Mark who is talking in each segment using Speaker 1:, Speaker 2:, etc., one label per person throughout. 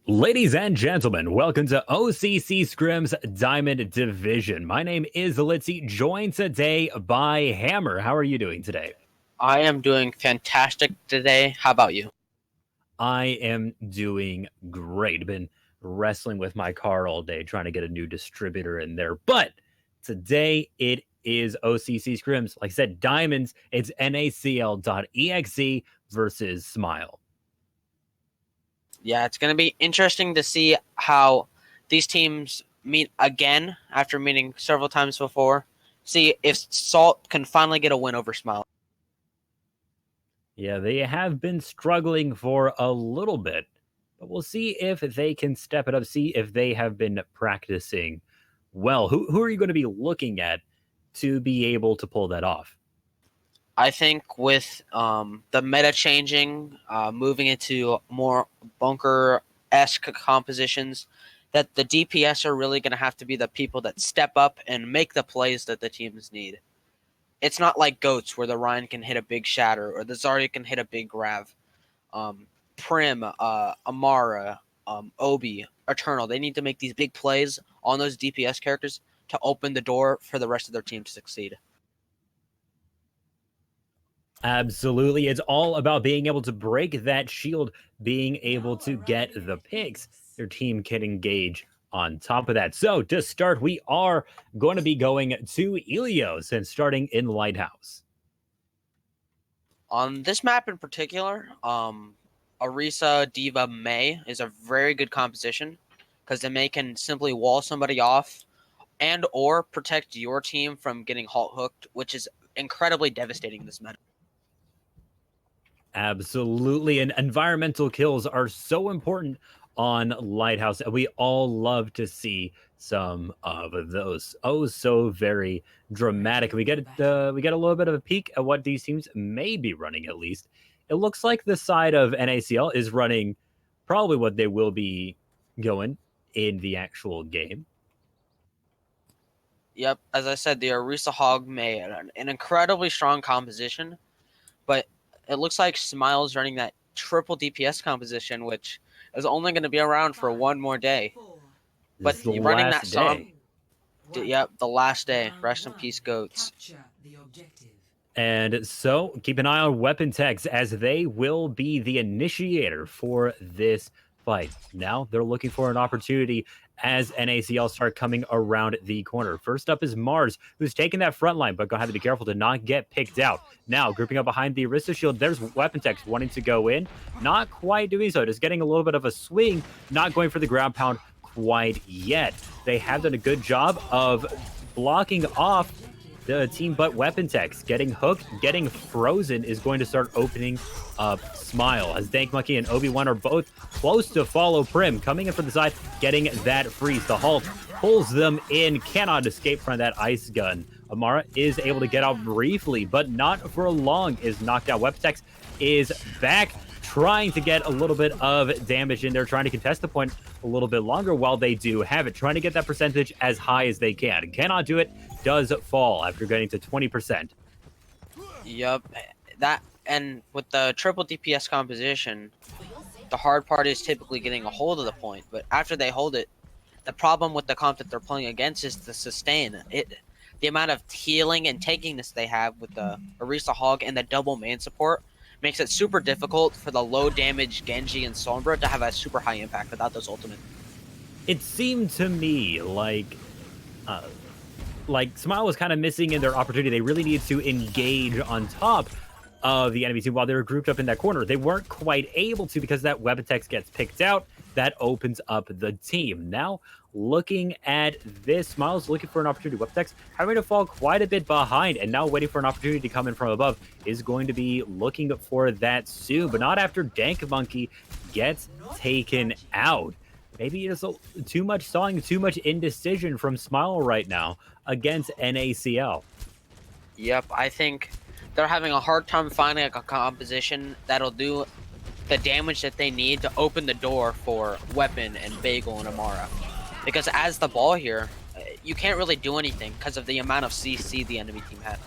Speaker 1: Ladies and gentlemen, welcome to O.C.C. Scrim's Diamond Division. My name is Litzy, joined today by Hammer. How are you doing today?
Speaker 2: I am doing fantastic today. How about you?
Speaker 1: I am doing great. Been wrestling with my car all day, trying to get a new distributor in there. But today it is O.C.C. Scrims. Like I said, Diamonds, it's NACL.EXE versus Smile.
Speaker 2: Yeah, it's going to be interesting to see how these teams meet again after meeting several times before. See if Salt can finally get a win over Smile.
Speaker 1: Yeah, they have been struggling for a little bit, but we'll see if they can step it up, see if they have been practicing well. Who are you going to be looking at to be able to pull that off?
Speaker 2: I think with the meta changing, moving into more bunker-esque compositions, that the DPS are really going to have to be the people that step up and make the plays that the teams need. It's not like Goats where the Ryan can hit a big shatter or the Zarya can hit a big grav. Prim, Amara, Obi, Eternal, they need to make these big plays on those DPS characters to open the door for the rest of their team to succeed.
Speaker 1: Absolutely. It's all about being able to break that shield, being able to get the picks. Your team can engage on top of that. So to start, we are going to be going to Ilios and starting in Lighthouse.
Speaker 2: On this map in particular, Orisa, D.Va, Mei is a very good composition because the Mei can simply wall somebody off and or protect your team from getting halt hooked, which is incredibly devastating in this meta.
Speaker 1: Absolutely. And environmental kills are so important on Lighthouse. We all love to see some of those. Oh, so very dramatic. We get a little bit of a peek at what these teams may be running, at least. It looks like the side of NACL is running probably what they will be going in the actual game.
Speaker 2: Yep, as I said, the Orisa Hog Mei, an incredibly strong composition, but it looks like Smile's running that triple DPS composition, which is only going to be around for one more day. But running that song, yep, the last day. Rest in peace, Goats.
Speaker 1: And so keep an eye on Weapon Techs as they will be the initiator for this fight. Now they're looking for an opportunity as NACL start coming around the corner. First up is Mars, who's taking that front line, but gonna have to be careful to not get picked out. Now, grouping up behind the Orisa shield, there's Weapon Techs wanting to go in. Not quite doing so, just getting a little bit of a swing, not going for the ground pound quite yet. They have done a good job of blocking off the team, but Weapon Techs getting hooked, getting frozen is going to start opening up Smile, as Dank Monkey and Obi-Wan are both close to follow Prim, coming in from the side, getting that freeze. The Hulk pulls them in, cannot escape from that ice gun. Amara is able to get out briefly, but not for long, is knocked out. Weapon Techs is back, trying to get a little bit of damage in there, trying to contest the point a little bit longer while they do have it, trying to get that percentage as high as they can. Cannot do it, does fall after getting to 20%.
Speaker 2: Yup, that, and with the triple DPS composition, the hard part is typically getting a hold of the point, but after they hold it, the problem with the comp that they're playing against is the sustain. The amount of healing and tankiness they have with the Orisa Hog and the double main support makes it super difficult for the low damage Genji and Sombra to have a super high impact without those ultimate.
Speaker 1: It seemed to me like Smile was kind of missing in their opportunity. They really needed to engage on top of the enemy team while they were grouped up in that corner. They weren't quite able to because that weapon text gets picked out. That opens up the team. Now, looking at this, Smiles looking for an opportunity. Weapon text having to fall quite a bit behind and now waiting for an opportunity to come in from above is going to be looking for that soon, but not after Dank Monkey gets taken out. Maybe it's too much sawing, too much indecision from Smile right now against NACL.
Speaker 2: Yep, I think they're having a hard time finding a composition that'll do the damage that they need to open the door for Weapon and Bagel and Amara. Because as the ball here, you can't really do anything because of the amount of CC the enemy team had.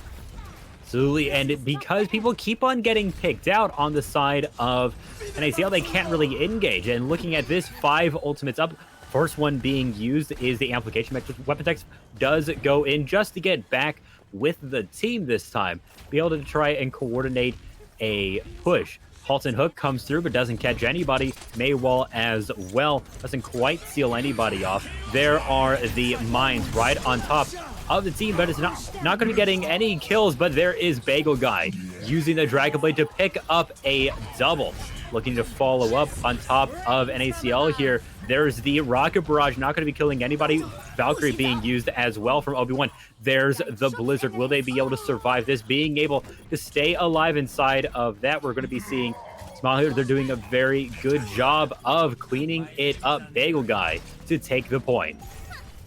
Speaker 1: Absolutely, and because people keep on getting picked out on the side of NACL, they can't really engage. And looking at this, 5 ultimates up. First one being used is the amplification metric. Weapon Text does go in just to get back with the team this time. Be able to try and coordinate a push. Halton Hook comes through but doesn't catch anybody. Maywall as well doesn't quite seal anybody off. There are the mines right on top of the team, but it's not going to be getting any kills. But there is Bagel Guy using the Dragon Blade to pick up a double. Looking to follow up on top of NACL here. There's the Rocket Barrage, not going to be killing anybody. Valkyrie being used as well from Obi-Wan. There's the Blizzard. Will they be able to survive this? Being able to stay alive inside of that, we're going to be seeing Smile here. They're doing a very good job of cleaning it up. Bagel Guy to take the point.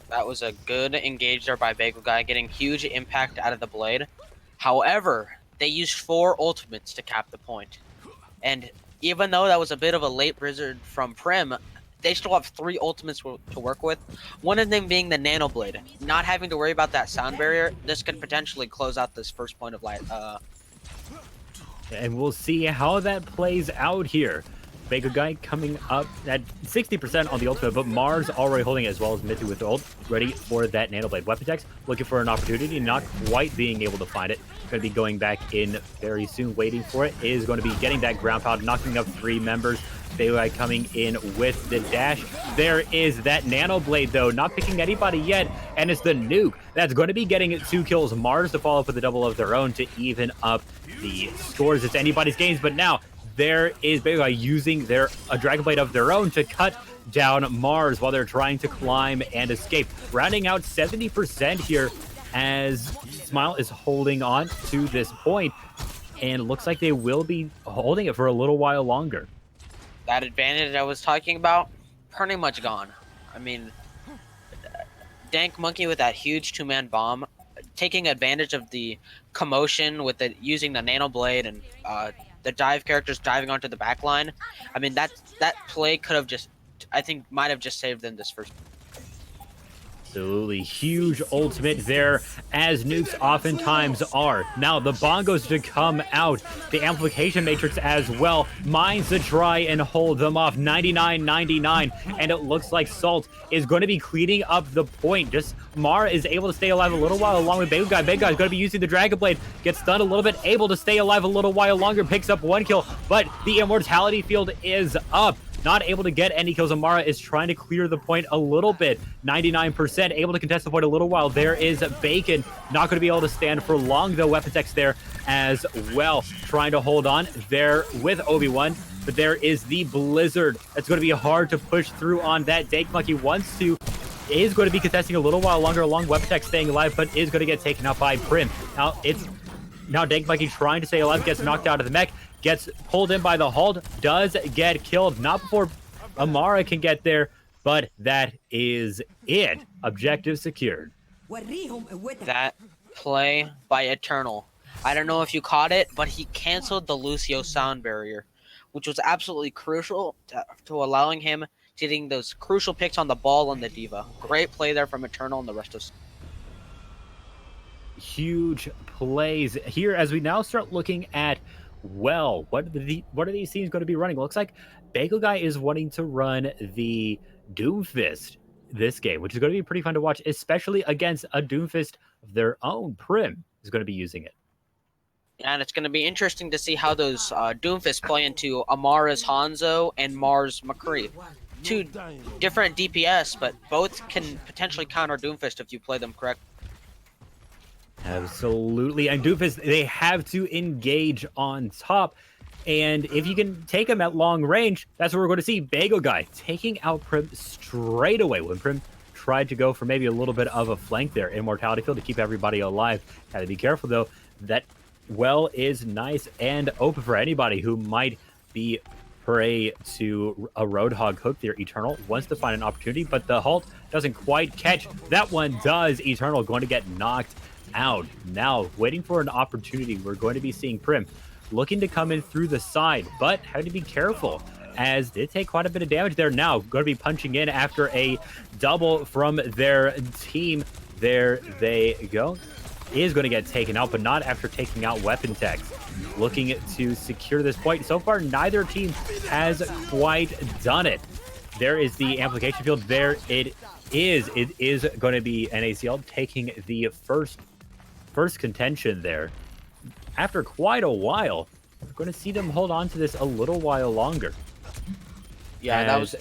Speaker 2: That was a good engage there by Bagel Guy, getting huge impact out of the blade. However, they used 4 ultimates to cap the point. And even though that was a bit of a late Blizzard from Prim, they still have 3 ultimates to work with. One of them being the Nano Blade. Not having to worry about that sound barrier, this could potentially close out this first point of light.
Speaker 1: And we'll see how that plays out here. Bagel Guy coming up at 60% on the ultimate, but Mars already holding it as well as Mithu with ult, ready for that Nano Blade. Weapon Text looking for an opportunity, not quite being able to find it. Going to be going back in very soon, waiting for it. Is going to be getting that ground pound, knocking up 3 members. Bagel Guy coming in with the dash. There is that Nano Blade, though, not picking anybody yet, and it's the nuke that's going to be getting 2 kills. Mars to follow up with a double of their own to even up the scores. It's anybody's games, but now there is Bagel Guy using a Dragon Blade of their own to cut down Mars while they're trying to climb and escape. Rounding out 70% here as Smile is holding on to this point, and looks like they will be holding it for a little while longer.
Speaker 2: That advantage I was talking about, pretty much gone. I mean, Dank Monkey with that huge 2-man bomb, taking advantage of the commotion with using the Nano Blade and the dive characters diving onto the back line. I mean, that play could have just, I think, might have just saved them this first.
Speaker 1: Absolutely huge ultimate there, as nukes oftentimes are. Now the bongos to come out, the amplification matrix as well. Mines to try and hold them off. 99-99, and it looks like Salt is going to be cleaning up the point. Just Mara is able to stay alive a little while along with Bagel Guy. Bagel Guy is going to be using the Dragon Blade, gets stunned a little bit, able to stay alive a little while longer, picks up 1 kill, but the immortality field is up. Not able to get any kills. Amara is trying to clear the point a little bit. 99%, able to contest the point a little while. There is Bacon. Not going to be able to stand for long, though. Weapon Text there as well. Trying to hold on there with Obi-Wan. But there is the Blizzard. That's going to be hard to push through on that. Dank Monkey wants to. Is going to be contesting a little while longer along. Weapon Text staying alive, but is going to get taken out by Prim. Now Dank Monkey trying to stay alive. Gets knocked out of the mech. Gets pulled in by the halt, does get killed. Not before Amara can get there, but that is it. Objective secured.
Speaker 2: That play by Eternal. I don't know if you caught it, but he canceled the Lucio sound barrier, which was absolutely crucial to allowing him getting those crucial picks on the ball and the diva. Great play there from Eternal and the rest of.
Speaker 1: Huge plays here as we now start looking at, well, what are these teams going to be running? Looks like Bagel Guy is wanting to run the Doomfist this game, which is going to be pretty fun to watch, especially against a Doomfist of their own. Prim is going to be using it.
Speaker 2: And it's going to be interesting to see how those Doomfists play into Amara's Hanzo and Mars McCree. 2 different DPS, but both can potentially counter Doomfist if you play them correct.
Speaker 1: Absolutely. And Doofus, they have to engage on top. And if you can take him at long range, that's what we're going to see. Bagel Guy taking out Prim straight away when Prim tried to go for maybe a little bit of a flank there. Immortality Field to keep everybody alive. Got to be careful, though. That well is nice and open for anybody who might be prey to a Roadhog hook there. Eternal wants to find an opportunity, but the halt doesn't quite catch. That one does. Eternal going to get knocked out. Now, waiting for an opportunity, we're going to be seeing Prim looking to come in through the side, but having to be careful as they take quite a bit of damage there. Now, going to be punching in after a double from their team. There they go. Is going to get taken out, but not after taking out Weapon Techs. Looking to secure this point. So far, neither team has quite done it. There is the amplification field. There it is. It is going to be NACL taking the first contention there. After quite a while, we're going to see them hold on to this a little while longer.
Speaker 2: Yeah, that was...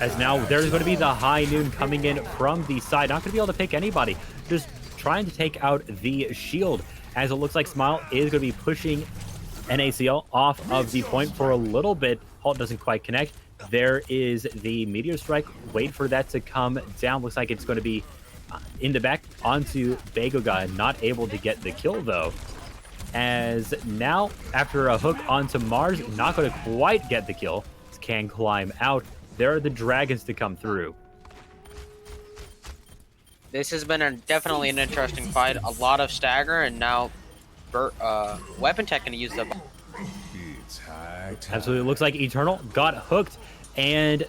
Speaker 1: As now there's going to be the high noon coming in from the side. Not going to be able to pick anybody. Just trying to take out the shield, as it looks like Smile is going to be pushing NACL off of the point for a little bit. Halt doesn't quite connect. There is the Meteor Strike. Wait for that to come down. Looks like it's going to be in the back onto Bagoga. Not able to get the kill, though. As now, after a hook onto Mars, not going to quite get the kill. Can climb out. There are the dragons to come through.
Speaker 2: This has been definitely an interesting fight. A lot of stagger, and now Weapon Tech going to use the...
Speaker 1: Absolutely. Looks like Eternal got hooked and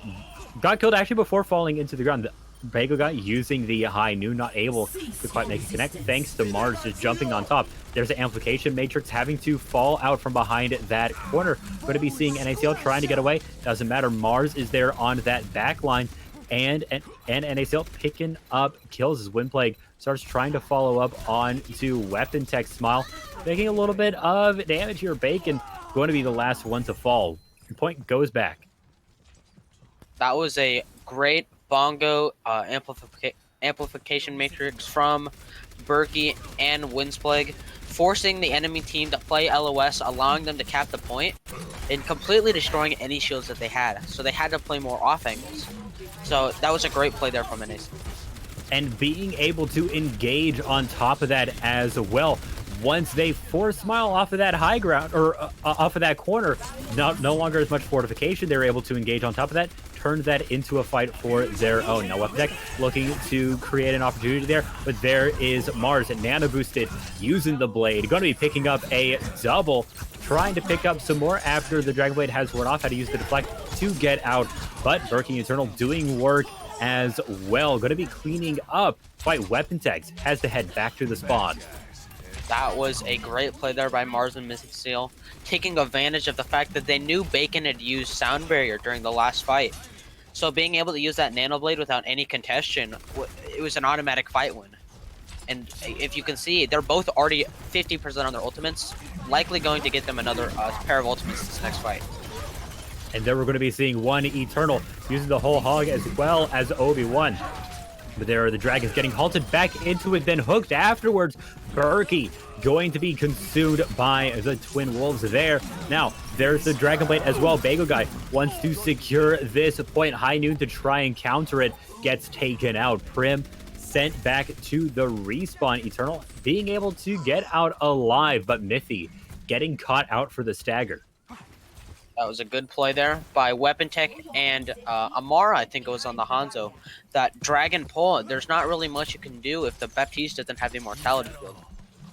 Speaker 1: got killed actually before falling into the ground. Bagel guy using the high noon, not able to quite make a connect thanks to Mars just jumping on top. There's an amplification matrix having to fall out from behind that corner. Going to be seeing NACL trying to get away. Doesn't matter. Mars is there on that back line. And NACL picking up kills as Windplague starts trying to follow up on to Weapon Tech. Smile making a little bit of damage here. Bacon going to be the last one to fall. Point goes back.
Speaker 2: That was a great bongo amplification matrix from Berkey and Windsplague, forcing the enemy team to play LOS, allowing them to cap the point, and completely destroying any shields that they had. So they had to play more offense. So that was a great play there from NAC.
Speaker 1: And being able to engage on top of that as well. Once they force Smile off of that high ground, or off of that corner, no longer as much fortification, they're able to engage on top of that, turn that into a fight for their own. Now Weapon Tech looking to create an opportunity there, but there is Mars and Nano Boosted using the blade. Going to be picking up a double, trying to pick up some more after the Dragon Blade has worn off, had to use the deflect to get out, but Berkey Eternal doing work as well. Going to be cleaning up. Fight Weapon Techs has to head back to the spawn.
Speaker 2: That was a great play there by Mars and Mystic Seal, taking advantage of the fact that they knew Bacon had used Sound Barrier during the last fight. So being able to use that Nano Blade without any contention, it was an automatic fight win. And if you can see, they're both already 50% on their ultimates, likely going to get them another pair of ultimates this next fight.
Speaker 1: And then we're going to be seeing one Eternal using the whole hog as well as Obi-Wan. But there are the dragons getting halted back into it, then hooked afterwards. Berkey going to be consumed by the twin wolves there. Now, there's the Dragon Blade as well. Bagel Guy wants to secure this point. High Noon to try and counter it. Gets taken out. Prim sent back to the respawn. Eternal being able to get out alive, but Mithy getting caught out for the stagger.
Speaker 2: That was a good play there by Weapon Tech and Amara, I think it was on the Hanzo. That Dragon Pull, there's not really much you can do if the Baptiste doesn't have the Immortality Field.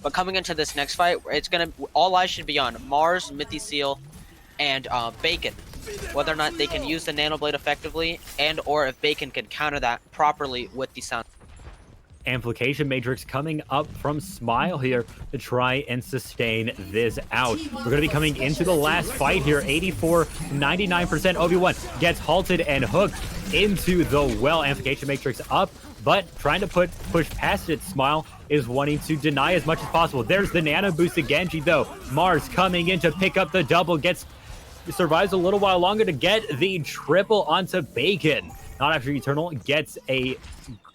Speaker 2: But coming into this next fight, it's gonna all eyes should be on Mars, Mythy Seal, and Bacon. Whether or not they can use the Nano Blade effectively, and or if Bacon can counter that properly with the sound.
Speaker 1: Amplification Matrix coming up from Smile here to try and sustain this out. We're going to be coming into the last fight here. 84-99%. Obi-Wan gets halted and hooked into the well. Amplification Matrix up, but trying to push past it. Smile is wanting to deny as much as possible. There's the Nano Boosted Genji, though. Mars coming in to pick up the double. Survives a little while longer to get the triple onto Bacon. Not after Eternal gets a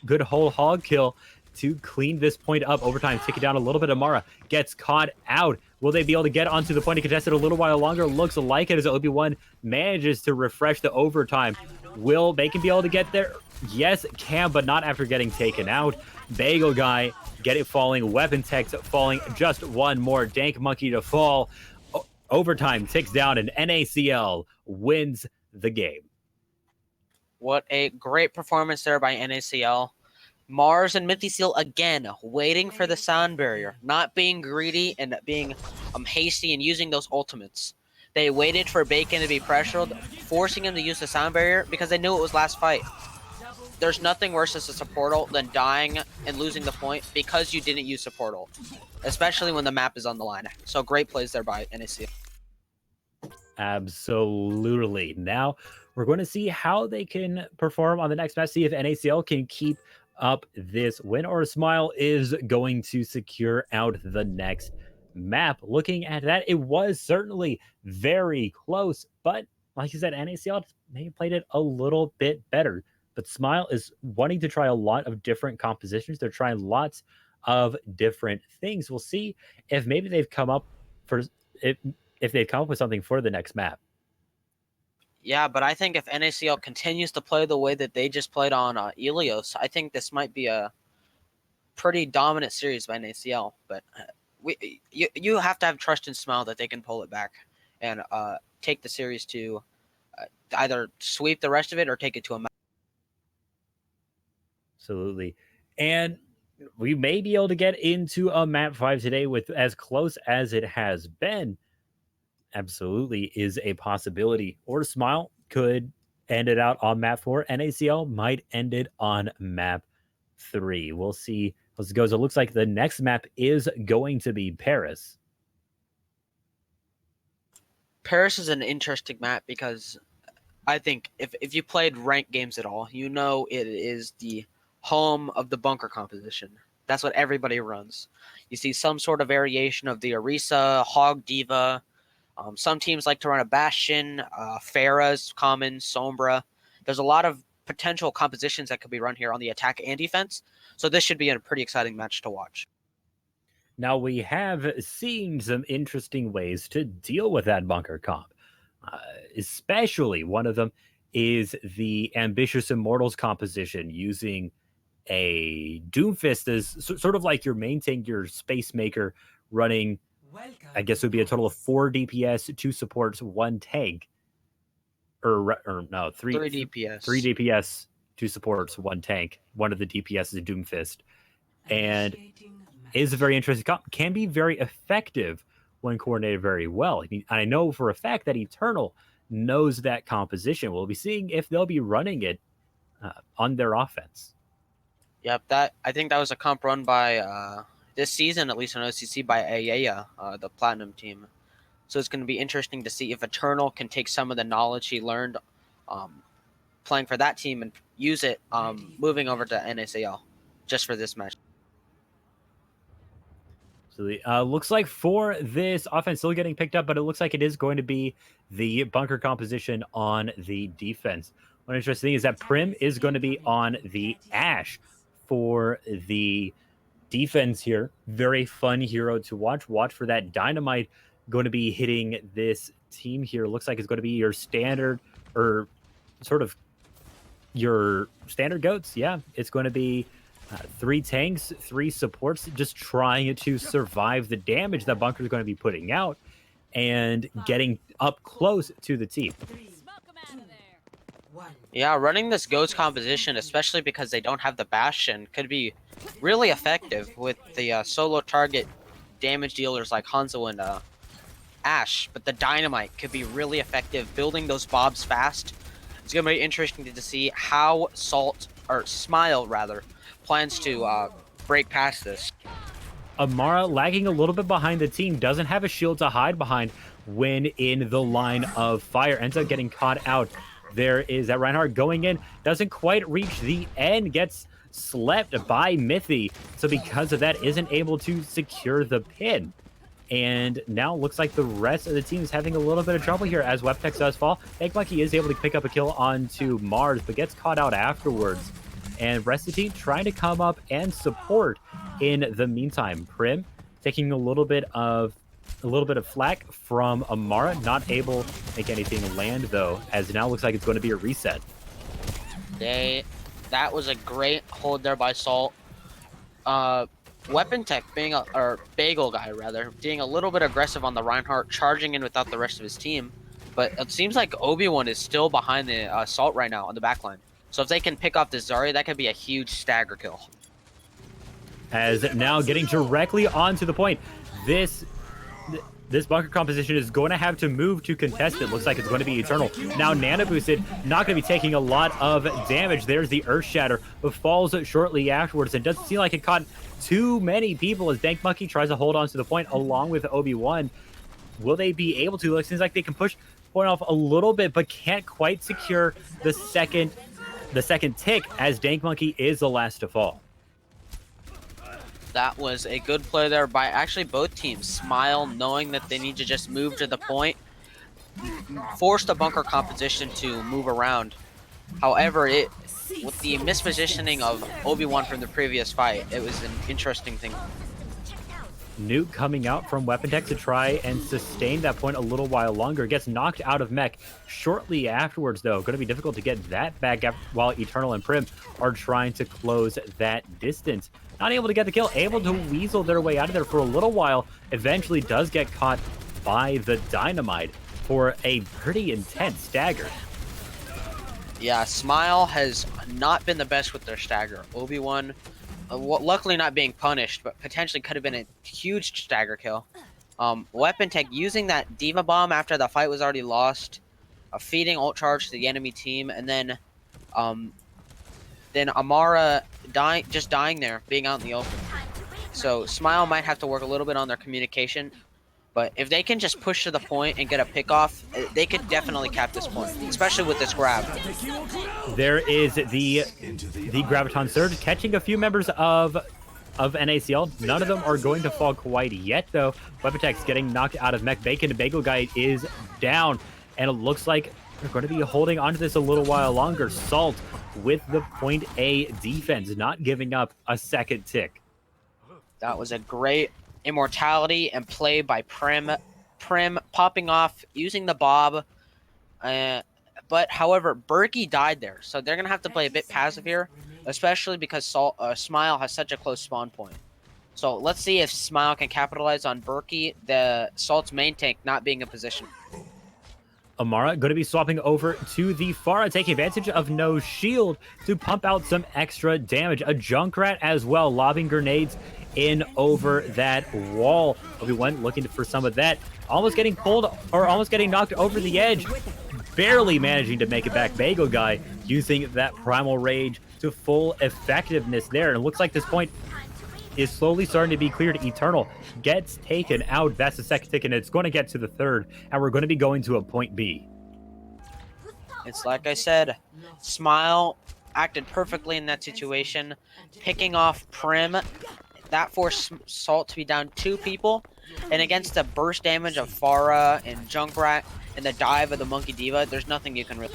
Speaker 1: good whole hog kill to clean this point up. Overtime, take it down a little bit. Amara gets caught out. Will they be able to get onto the point to contest it a little while longer? Looks like it as Obi-Wan manages to refresh the overtime. Will Bacon be able to get there? Yes, it can, but not after getting taken out. Bagel Guy get it falling. Weapon Techs falling. Just one more Dank Monkey to fall. Overtime ticks down and NACL wins the game.
Speaker 2: What a great performance there by NACL. Mars and Mythy Seal again waiting for the sound barrier, not being greedy and being hasty and using those ultimates. They waited for Bacon to be pressured, forcing him to use the sound barrier because they knew it was last fight. There's nothing worse as a support ult than dying and losing the point because you didn't use support ult, especially when the map is on the line. So great plays there by NACL.
Speaker 1: Absolutely. Now we're going to see how they can perform on the next match, see if NACL can keep up this win or Smile is going to secure out the next map. Looking at that, it was certainly very close, but like you said, NACL maybe played it a little bit better. But Smile is wanting to try a lot of different compositions. They're trying lots of different things. We'll see if maybe they've come up for if they've come up with something for the next map.
Speaker 2: Yeah, but I think if NACL continues to play the way that they just played on Ilios, I think this might be a pretty dominant series by NACL. But you have to have trust in Smile that they can pull it back and take the series to either sweep the rest of it or take it to a match.
Speaker 1: Absolutely. And we may be able to get into a map 5 today with as close as it has been. Absolutely is a possibility. Or Smile could end it out on map 4. NACL might end it on map 3. We'll see how it goes. It looks like the next map is going to be Paris.
Speaker 2: Paris is an interesting map because I think if you played ranked games at all, you know it is the home of the bunker composition. That's what everybody runs. You see some sort of variation of the Orisa, Hog Diva. Some teams like to run a Bastion, Pharah's common, Sombra. There's a lot of potential compositions that could be run here on the attack and defense. So this should be a pretty exciting match to watch.
Speaker 1: Now we have seen some interesting ways to deal with that bunker comp. Especially one of them is the Ambitious Immortals composition using a Doomfist as sort of like your main tank, your Space Maker running, I guess it would be a total of 4 DPS, 2 supports, 1 tank. Or no, 3
Speaker 2: DPS.
Speaker 1: 3 DPS, 2 supports, 1 tank. One of the DPS is a Doomfist. And is a very interesting comp. Can be very effective when coordinated very well. I know for a fact that Eternal knows that composition. We'll be seeing if they'll be running it on their offense.
Speaker 2: Yep, I think that was a comp run by this season, at least on O.C.C, by Ayaya, the Platinum team. So it's going to be interesting to see if Eternal can take some of the knowledge he learned playing for that team and use it moving over to NACL just for this match.
Speaker 1: So looks like for this offense still getting picked up, but it looks like it is going to be the bunker composition on the defense. One interesting thing is that Prim is going to be on the Ashe for the defense here. Very fun hero to watch. Watch for that Dynamite going to be hitting this team here. Looks like it's going to be your standard or sort of your standard goats. Yeah, it's going to be 3 tanks, 3 supports, just trying to survive the damage that bunker is going to be putting out and getting up close to the team.
Speaker 2: Yeah, running this Ghost composition, especially because they don't have the Bastion, could be really effective with the solo target damage dealers like Hanzo and Ashe. But the Dynamite could be really effective building those bobs fast. It's going to be interesting to see how Smile plans to break past this.
Speaker 1: Amara lagging a little bit behind the team, doesn't have a shield to hide behind when in the line of fire, ends up getting caught out. There is that Reinhardt going in, doesn't quite reach the end, gets slept by Mythy, so because of that isn't able to secure the pin. And now looks like the rest of the team is having a little bit of trouble here as Webtex does fall. Egg Monkey is able to pick up a kill onto Mars, but gets caught out afterwards. and Recipe trying to come up and support in the meantime. Prim taking a little bit of flack from Amara, not able to make anything land though, as it now looks like it's going to be a reset.
Speaker 2: That was a great hold there by Salt. Weapon Tech being or Bagel Guy rather, being a little bit aggressive on the Reinhardt, charging in without the rest of his team. But it seems like Obi-Wan is still behind the Salt right now on the backline. So if they can pick off the Zarya, that could be a huge stagger kill.
Speaker 1: As now getting directly onto the point, this bunker composition is going to have to move to contest it. Looks like it's going to be Eternal. Now Nana boosted, not going to be taking a lot of damage. There's the Earth Shatter, but falls shortly afterwards. It doesn't seem like it caught too many people as Dank Monkey tries to hold on to the point along with Obi-Wan. Will they be able to? It seems like they can push point off a little bit, but can't quite secure the second tick, as Dank Monkey is the last to fall.
Speaker 2: That was a good play there by actually both teams. Smile, knowing that they need to just move to the point, forced the bunker composition to move around. However, with the mispositioning of Obi-Wan from the previous fight, it was an interesting thing.
Speaker 1: Nuke coming out from Weapon Tech to try and sustain that point a little while longer. Gets knocked out of mech shortly afterwards, though. Going to be difficult to get that back while Eternal and Prim are trying to close that distance. Not able to get the kill, able to weasel their way out of there for a little while. Eventually does get caught by the Dynamite for a pretty intense stagger.
Speaker 2: Yeah, Smile has not been the best with their stagger. Obi-Wan, luckily not being punished, but potentially could have been a huge stagger kill. Weapon Tech using that Diva Bomb after the fight was already lost, feeding ult charge to the enemy team, and then Amara dying there, being out in the open. So Smile might have to work a little bit on their communication, but if they can just push to the point and get a pick off, they could definitely cap this point, especially with this grab.
Speaker 1: There is the Graviton Surge catching a few members of NACL. None of them are going to fall quite yet, though. Weapon Tech's getting knocked out of mech. Bacon, Bagel Guy is down, and it looks like they're going to be holding onto this a little while longer. Salt with the point A defense, not giving up a second tick.
Speaker 2: That was a great immortality and play by Prim. Prim popping off, using the Bob. But however, Berkey died there, so they're going to have to play a bit passive here, especially because Smile has such a close spawn point. So let's see if Smile can capitalize on Berkey, the Salt's main tank, not being in position.
Speaker 1: Amara going to be swapping over to the Pharah, taking advantage of no shield to pump out some extra damage. A Junkrat as well, lobbing grenades in over that wall. Obi-Wan looking for some of that. Almost getting pulled, or almost getting knocked over the edge. Barely managing to make it back. Bagel Guy using that Primal Rage to full effectiveness there. And it looks like this point is slowly starting to be cleared. Eternal gets taken out. That's the second tick, and it's going to get to the third. And we're going to be going to a point B.
Speaker 2: It's like I said, Smile acted perfectly in that situation, picking off Prim. That forced Salt to be down 2 people. And against the burst damage of Pharah and Junkrat and the dive of the Monkey Diva, there's nothing you can really...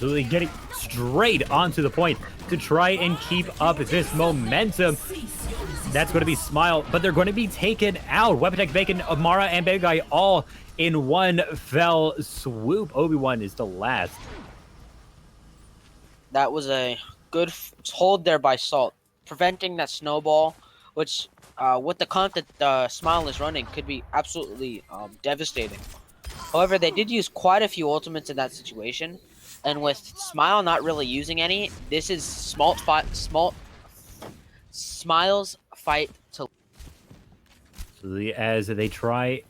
Speaker 1: So they're getting straight onto the point to try and keep up this momentum. That's going to be Smile, but they're going to be taken out. Weapon Tech, Bacon, Amara, and Big Guy all in one fell swoop. Obi-Wan is the last.
Speaker 2: That was a good hold there by Salt, preventing that snowball, which with the comp that Smile is running could be absolutely devastating. However, they did use quite a few ultimates in that situation, and with Smile not really using any, this is Smile's fight to.
Speaker 1: So as they try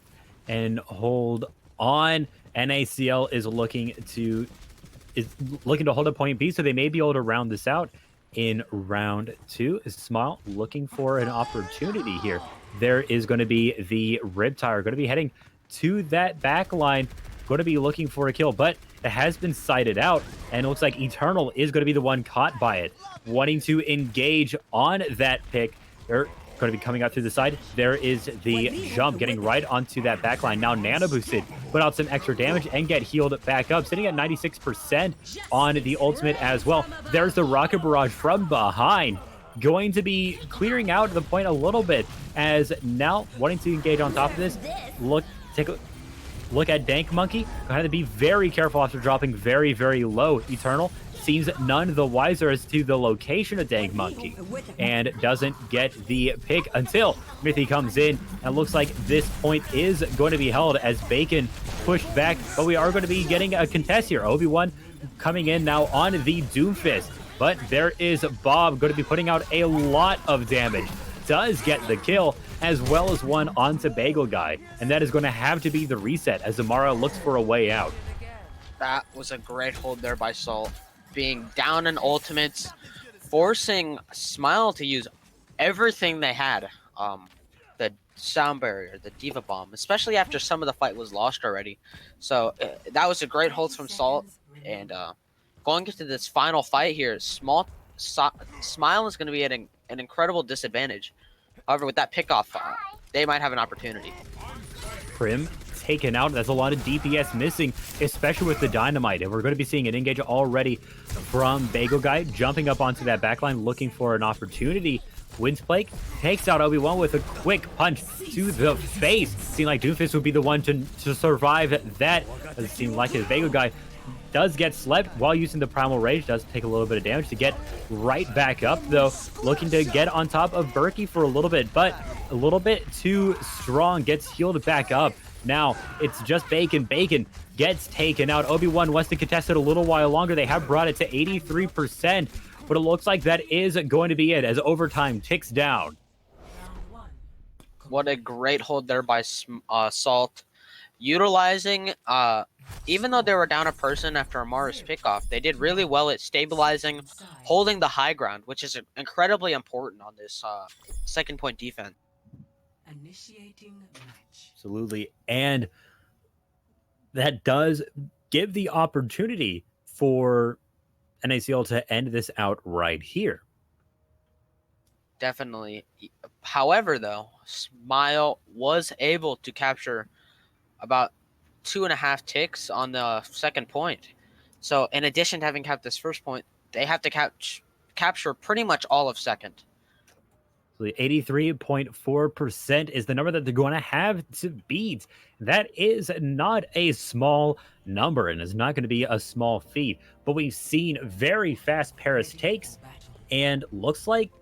Speaker 1: and hold on, NACL is looking to hold a point B, so they may be able to round this out in round 2. Smile looking for an opportunity here. There is going to be the Riptire going to be heading to that back line, going to be looking for a kill, but it has been sighted out, and it looks like Eternal is going to be the one caught by it, wanting to engage on that pick. They're going going to be coming out through the side. There is the jump getting right onto that backline. Now Nano boosted, put out some extra damage and get healed back up, sitting at 96% on the ultimate as well. There's the rocket barrage from behind, going to be clearing out the point a little bit, as now wanting to engage on top of this. Take a look at Dank Monkey. Going to be very careful after dropping very, very low. Eternal seems none the wiser as to the location of Dank Monkey and doesn't get the pick until Mithy comes in. And looks like this point is going to be held as Bacon pushed back, but we are going to be getting a contest here. Obi-Wan coming in now on the Doomfist, but there is Bob going to be putting out a lot of damage. Does get the kill, as well as one onto Bagel Guy, and that is going to have to be the reset as Amara looks for a way out.
Speaker 2: That was a great hold there by Salt, being down in ultimates, forcing Smile to use everything they had. The sound barrier, the Diva Bomb, especially after some of the fight was lost already. So that was a great hold from Salt, and going into this final fight here, Smile is going to be at an incredible disadvantage. However, with that pickoff, they might have an opportunity.
Speaker 1: Prim taken out. That's a lot of DPS missing, especially with the Dynamite. And we're going to be seeing an engage already from Bagel Guy, jumping up onto that backline, looking for an opportunity. Windsplake takes out Obi-Wan with a quick punch to the face. Seemed like Doomfist would be the one to survive that. It seemed like his Bagel Guy does get slept while using the Primal Rage. Does take a little bit of damage to get right back up, though. Looking to get on top of Berkey for a little bit, but a little bit too strong. Gets healed back up. Now it's just Bacon. Bacon gets taken out. Obi-Wan wants to contest it a little while longer. They have brought it to 83%, but it looks like that is going to be it as overtime ticks down.
Speaker 2: What a great hold there by Salt. Utilizing, even though they were down a person after Amara's pickoff, they did really well at stabilizing, holding the high ground, which is incredibly important on this second point defense.
Speaker 3: Initiating match.
Speaker 1: Absolutely. And that does give the opportunity for NACL to end this out right here.
Speaker 2: Definitely. However, though, Smile was able to capture about 2.5 ticks on the second point. So in addition to having capped this first point, they have to capture pretty much all of second.
Speaker 1: So the 83.4% is the number that they're going to have to beat. That is not a small number and is not going to be a small feat. But we've seen very fast Paris takes, and looks like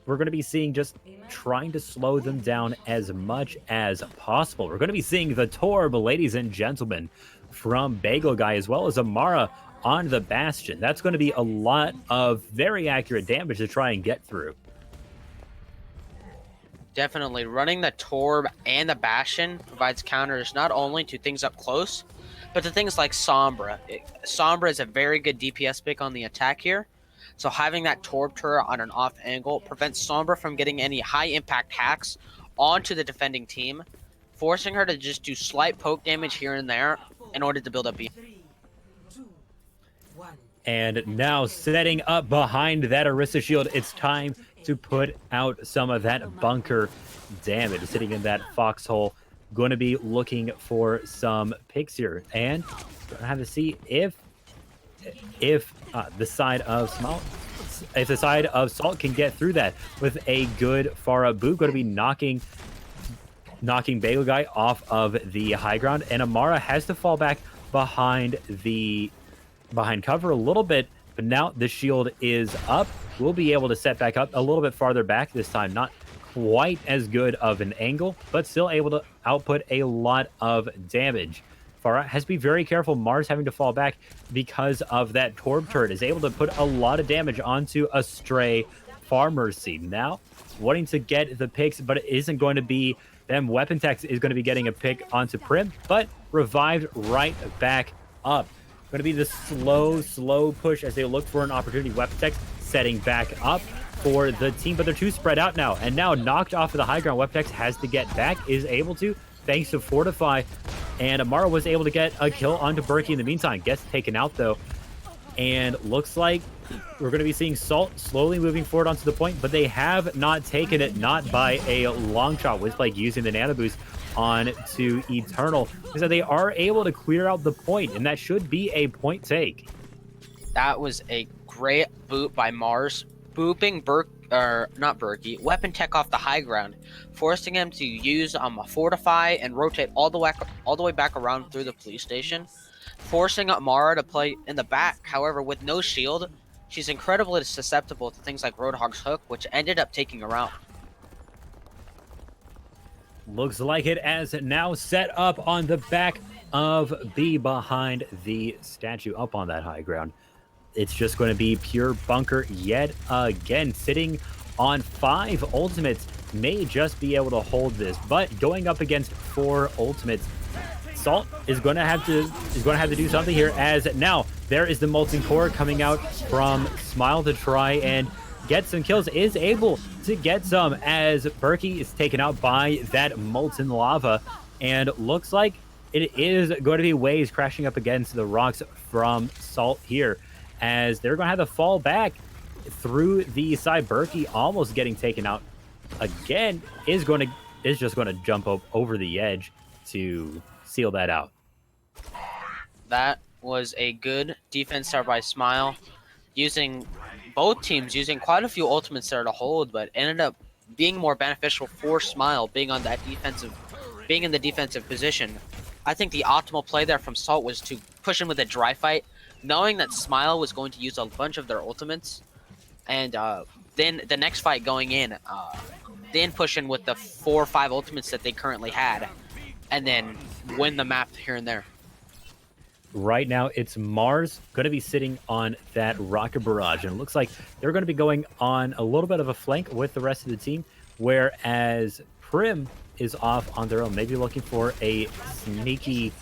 Speaker 1: we're going to be seeing just trying to slow them down as much as possible. We're going to be seeing the Torb, ladies and gentlemen, from Bagel Guy, as well as Amara on the Bastion. That's going to be a lot of very accurate damage to try and get through.
Speaker 2: Definitely. Running the Torb and the Bastion provides counters not only to things up close, but to things like Sombra. Sombra is a very good DPS pick on the attack here. So having that Torb turret on an off angle prevents Sombra from getting any high impact hacks onto the defending team, forcing her to just do slight poke damage here and there in order to build up beam.
Speaker 3: 3, 2, 1.
Speaker 1: And now setting up behind that Orisa shield, it's time to put out some of that bunker damage. Sitting in that foxhole, going to be looking for some picks here. And gonna have to see if the side of Salt can get through that with a good Farah boot. Going to be knocking Bagel Guy off of the high ground, and Amara has to fall back behind cover a little bit, but now the shield is up. We'll be able to set back up a little bit farther back this time. Not quite as good of an angle, but still able to output a lot of damage. Farah has to be very careful. Mars having to fall back because of that Torb turret is able to put a lot of damage onto a stray Farmer's Seed. Now, wanting to get the picks, but it isn't going to be them. Weapon Tex is going to be getting a pick onto Prim, but revived right back up. Going to be the slow push as they look for an opportunity. Weapon Tex setting back up for the team, but they're too spread out now. And now knocked off of the high ground. Weapon Tex has to get back, is able to, thanks to Fortify. And Amara was able to get a kill onto Berkey in the meantime. Gets taken out, though. And looks like we're going to be seeing Salt slowly moving forward onto the point, but they have not taken it, not by a long shot, with like using the nano boost on to Eternal, so they are able to clear out the point, and that should be a point take.
Speaker 2: That was a great boot by Mars, booping not Berkey, Weapon Tech off the high ground, forcing him to use Fortify and rotate all the way back around through the police station, forcing Mara to play in the back. However, with no shield, she's incredibly susceptible to things like Roadhog's hook, which ended up taking her out.
Speaker 1: Looks like it, as now set up on the back of B behind the statue up on that high ground. It's just going to be pure bunker yet again, sitting on 5 ultimates. May just be able to hold this, but going up against 4 ultimates, Salt is going to have to do something here, as now there is the Molten Core coming out from Smile to try and get some kills, is able to get some, as Berkey is taken out by that Molten Lava, and looks like it is going to be Waves crashing up against the rocks from Salt here, as they're going to have to fall back through the side. Berkey almost getting taken out again, is just going to jump up over the edge to seal that out.
Speaker 2: That was a good defense there by Smile, both teams using quite a few ultimates there to hold, but ended up being more beneficial for Smile being in the defensive position. I think the optimal play there from Salt was to push in with a dry fight, knowing that Smile was going to use a bunch of their ultimates, and then the next fight going in, then push in with the 4 or 5 ultimates that they currently had, and then win the map here and there.
Speaker 1: Right now, it's Mars going to be sitting on that rocket barrage, and it looks like they're going to be going on a little bit of a flank with the rest of the team, whereas Prim is off on their own, maybe looking for a sneaky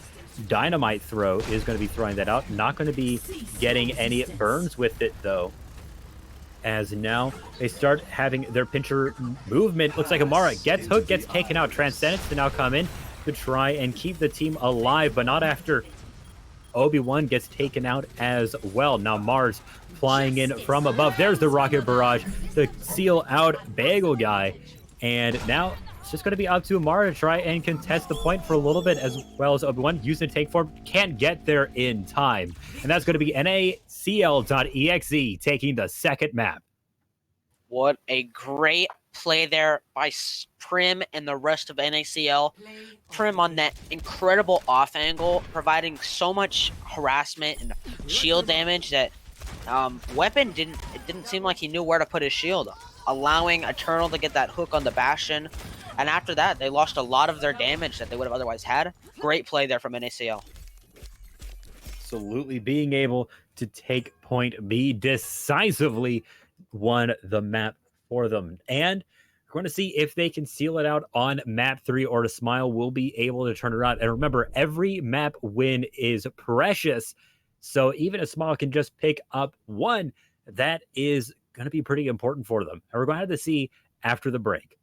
Speaker 1: dynamite throw, is going to be throwing that out. Not going to be getting any burns with it, though, as now they start having their pincher movement. Looks like Amara gets hooked, gets taken out. Transcendence to now come in to try and keep the team alive, but not after Obi-Wan gets taken out as well. Now Mars flying in from above. There's the rocket barrage to seal out Bagel Guy. And now it's just going to be up to Amara to try and contest the point for a little bit, as well as Obi-Wan using the take form. Can't get there in time. And that's going to be NACL.EXE taking the second map.
Speaker 2: What a great play there by Prim and the rest of NACL. Prim on that incredible off angle, providing so much harassment and shield damage that Weapon didn't seem like he knew where to put his shield, allowing Eternal to get that hook on the Bastion. And after that, they lost a lot of their damage that they would have otherwise had. Great play there from NACL.
Speaker 1: Absolutely, being able to take point B decisively won the map for them. And we're going to see if they can seal it out on map 3, or a Smile will be able to turn it around. And remember, every map win is precious. So even a Smile can just pick up one, that is going to be pretty important for them. And we're going to have to see after the break.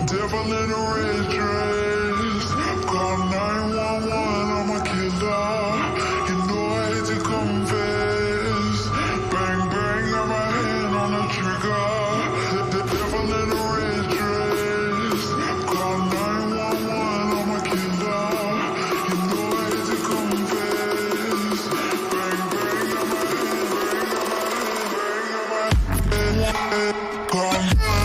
Speaker 4: Devil in a red dress, call 911, I'm a killer. You know I hate to confess. Bang bang, got my hand on the trigger. The devil in a red dress, call 911, I'm a killer. You know I hate to confess. Bang bang, got my hand, call 911.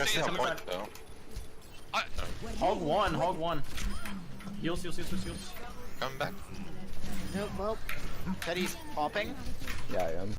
Speaker 5: guys
Speaker 6: see
Speaker 5: have
Speaker 6: it.
Speaker 5: point though.
Speaker 6: Hog one, hog one. Heals, heals, heals, heals, heals.
Speaker 5: Come back.
Speaker 7: Nope, well, Teddy's popping.
Speaker 8: Yeah, I am.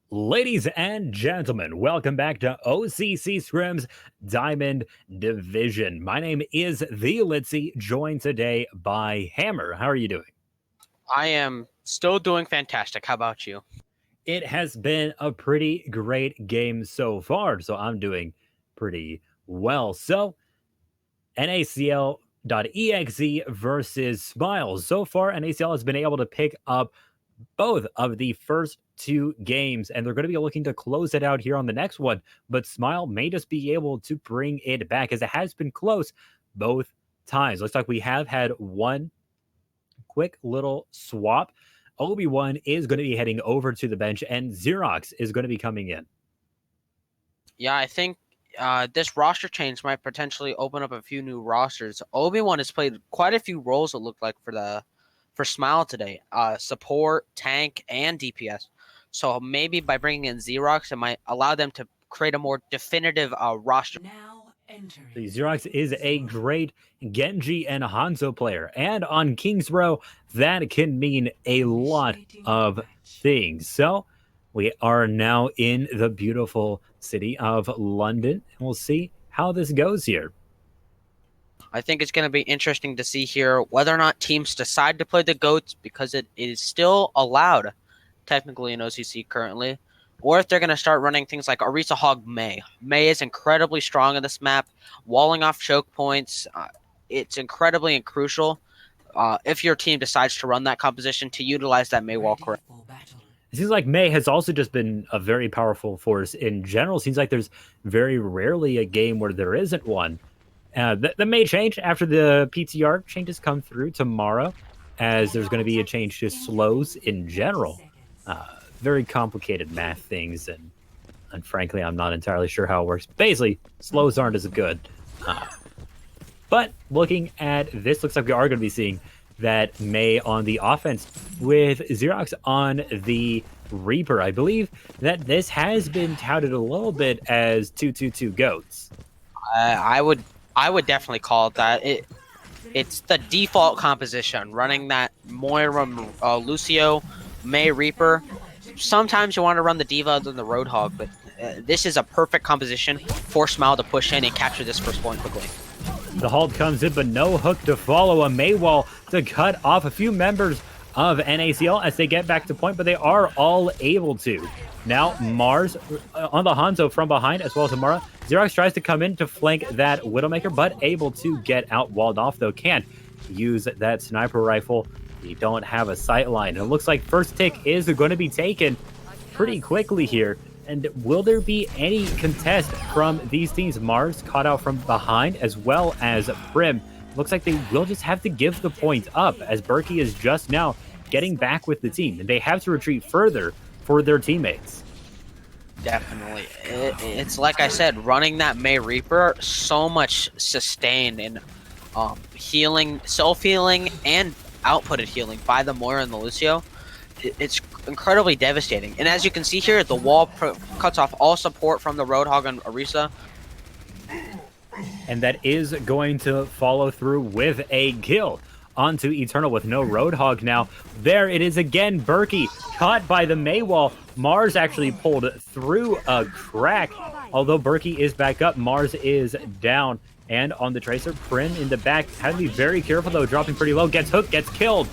Speaker 1: Ladies and gentlemen, welcome back to O.C.C. Scrim's Diamond Division. My name is the Litzy, joined today by Hammer. How are you doing?
Speaker 2: I am still doing fantastic. How about you?
Speaker 1: It has been a pretty great game so far, so I'm doing pretty well. So, NACL.EXE versus Smiles. So far, NACL has been able to pick up both of the first two games, and they're going to be looking to close it out here on the next one. But Smile may just be able to bring it back, as it has been close both times. Looks like we have had one quick little swap. Obi-Wan is going to be heading over to the bench, and Xerox is going to be coming in.
Speaker 2: Yeah, I think this roster change might potentially open up a few new rosters. Obi-Wan has played quite a few roles, it looked like, for Smile today. Support, tank, and DPS. So maybe by bringing in Xerox, it might allow them to create a more definitive roster.
Speaker 3: Now entering.
Speaker 1: Xerox is a great Genji and Hanzo player, and on King's Row, that can mean a lot of things. So we are now in the beautiful city of London, and we'll see how this goes here.
Speaker 2: I think it's going to be interesting to see here whether or not teams decide to play the GOATs, because it is still allowed technically in O.C.C. currently, or if they're going to start running things like Orisa Hog Mei. Mei is incredibly strong in this map, walling off choke points. It's incredibly and crucial if your team decides to run that composition to utilize that Mei wall correct.
Speaker 1: It seems like Mei has also just been a very powerful force in general. Seems like there's very rarely a game where there isn't one. The Mei change after the PTR changes come through tomorrow, as there's going to be a change to slows in general. Very complicated math things, and frankly, I'm not entirely sure how it works. Basically, slows aren't as good. But looking at this, looks like we are going to be seeing that Mei on the offense with Xerox on the Reaper. I believe that this has been touted a little bit as 2-2-2 goats.
Speaker 2: I would definitely call it that. It's the default composition, running that Moira Lucio Mei Reaper. sometimes you want to run the Diva other than the Roadhog, but this is a perfect composition for Smile to push in and capture this first point quickly.
Speaker 1: The halt comes in, but no hook to follow. A Maywall to cut off a few members of NACL as they get back to point, but they are all able to. Now Mars on the Hanzo from behind, as well as Amara. Xerox tries to come in to flank that Widowmaker, but able to get out walled off, though can't use that sniper rifle. You don't have a sight line. And it looks like first tick is going to be taken pretty quickly here. And will there be any contest from these teams? Mars caught out from behind, as well as Prim. Looks like they will just have to give the point up, as Berkey is just now getting back with the team. And they have to retreat further for their teammates.
Speaker 2: Definitely. It's like I said, running that May Reaper, so much sustained and healing, self-healing, and outputted healing by the Moira and the Lucio. It's incredibly devastating. And as you can see here, the wall cuts off all support from the Roadhog and Orisa.
Speaker 1: And that is going to follow through with a kill onto Eternal with no Roadhog now. There it is again, Berkey caught by the Maywall. Mars actually pulled through a crack. Although Berkey is back up, Mars is down. And on the Tracer, Prim in the back. Had to be very careful though, dropping pretty low. Gets hooked, gets killed.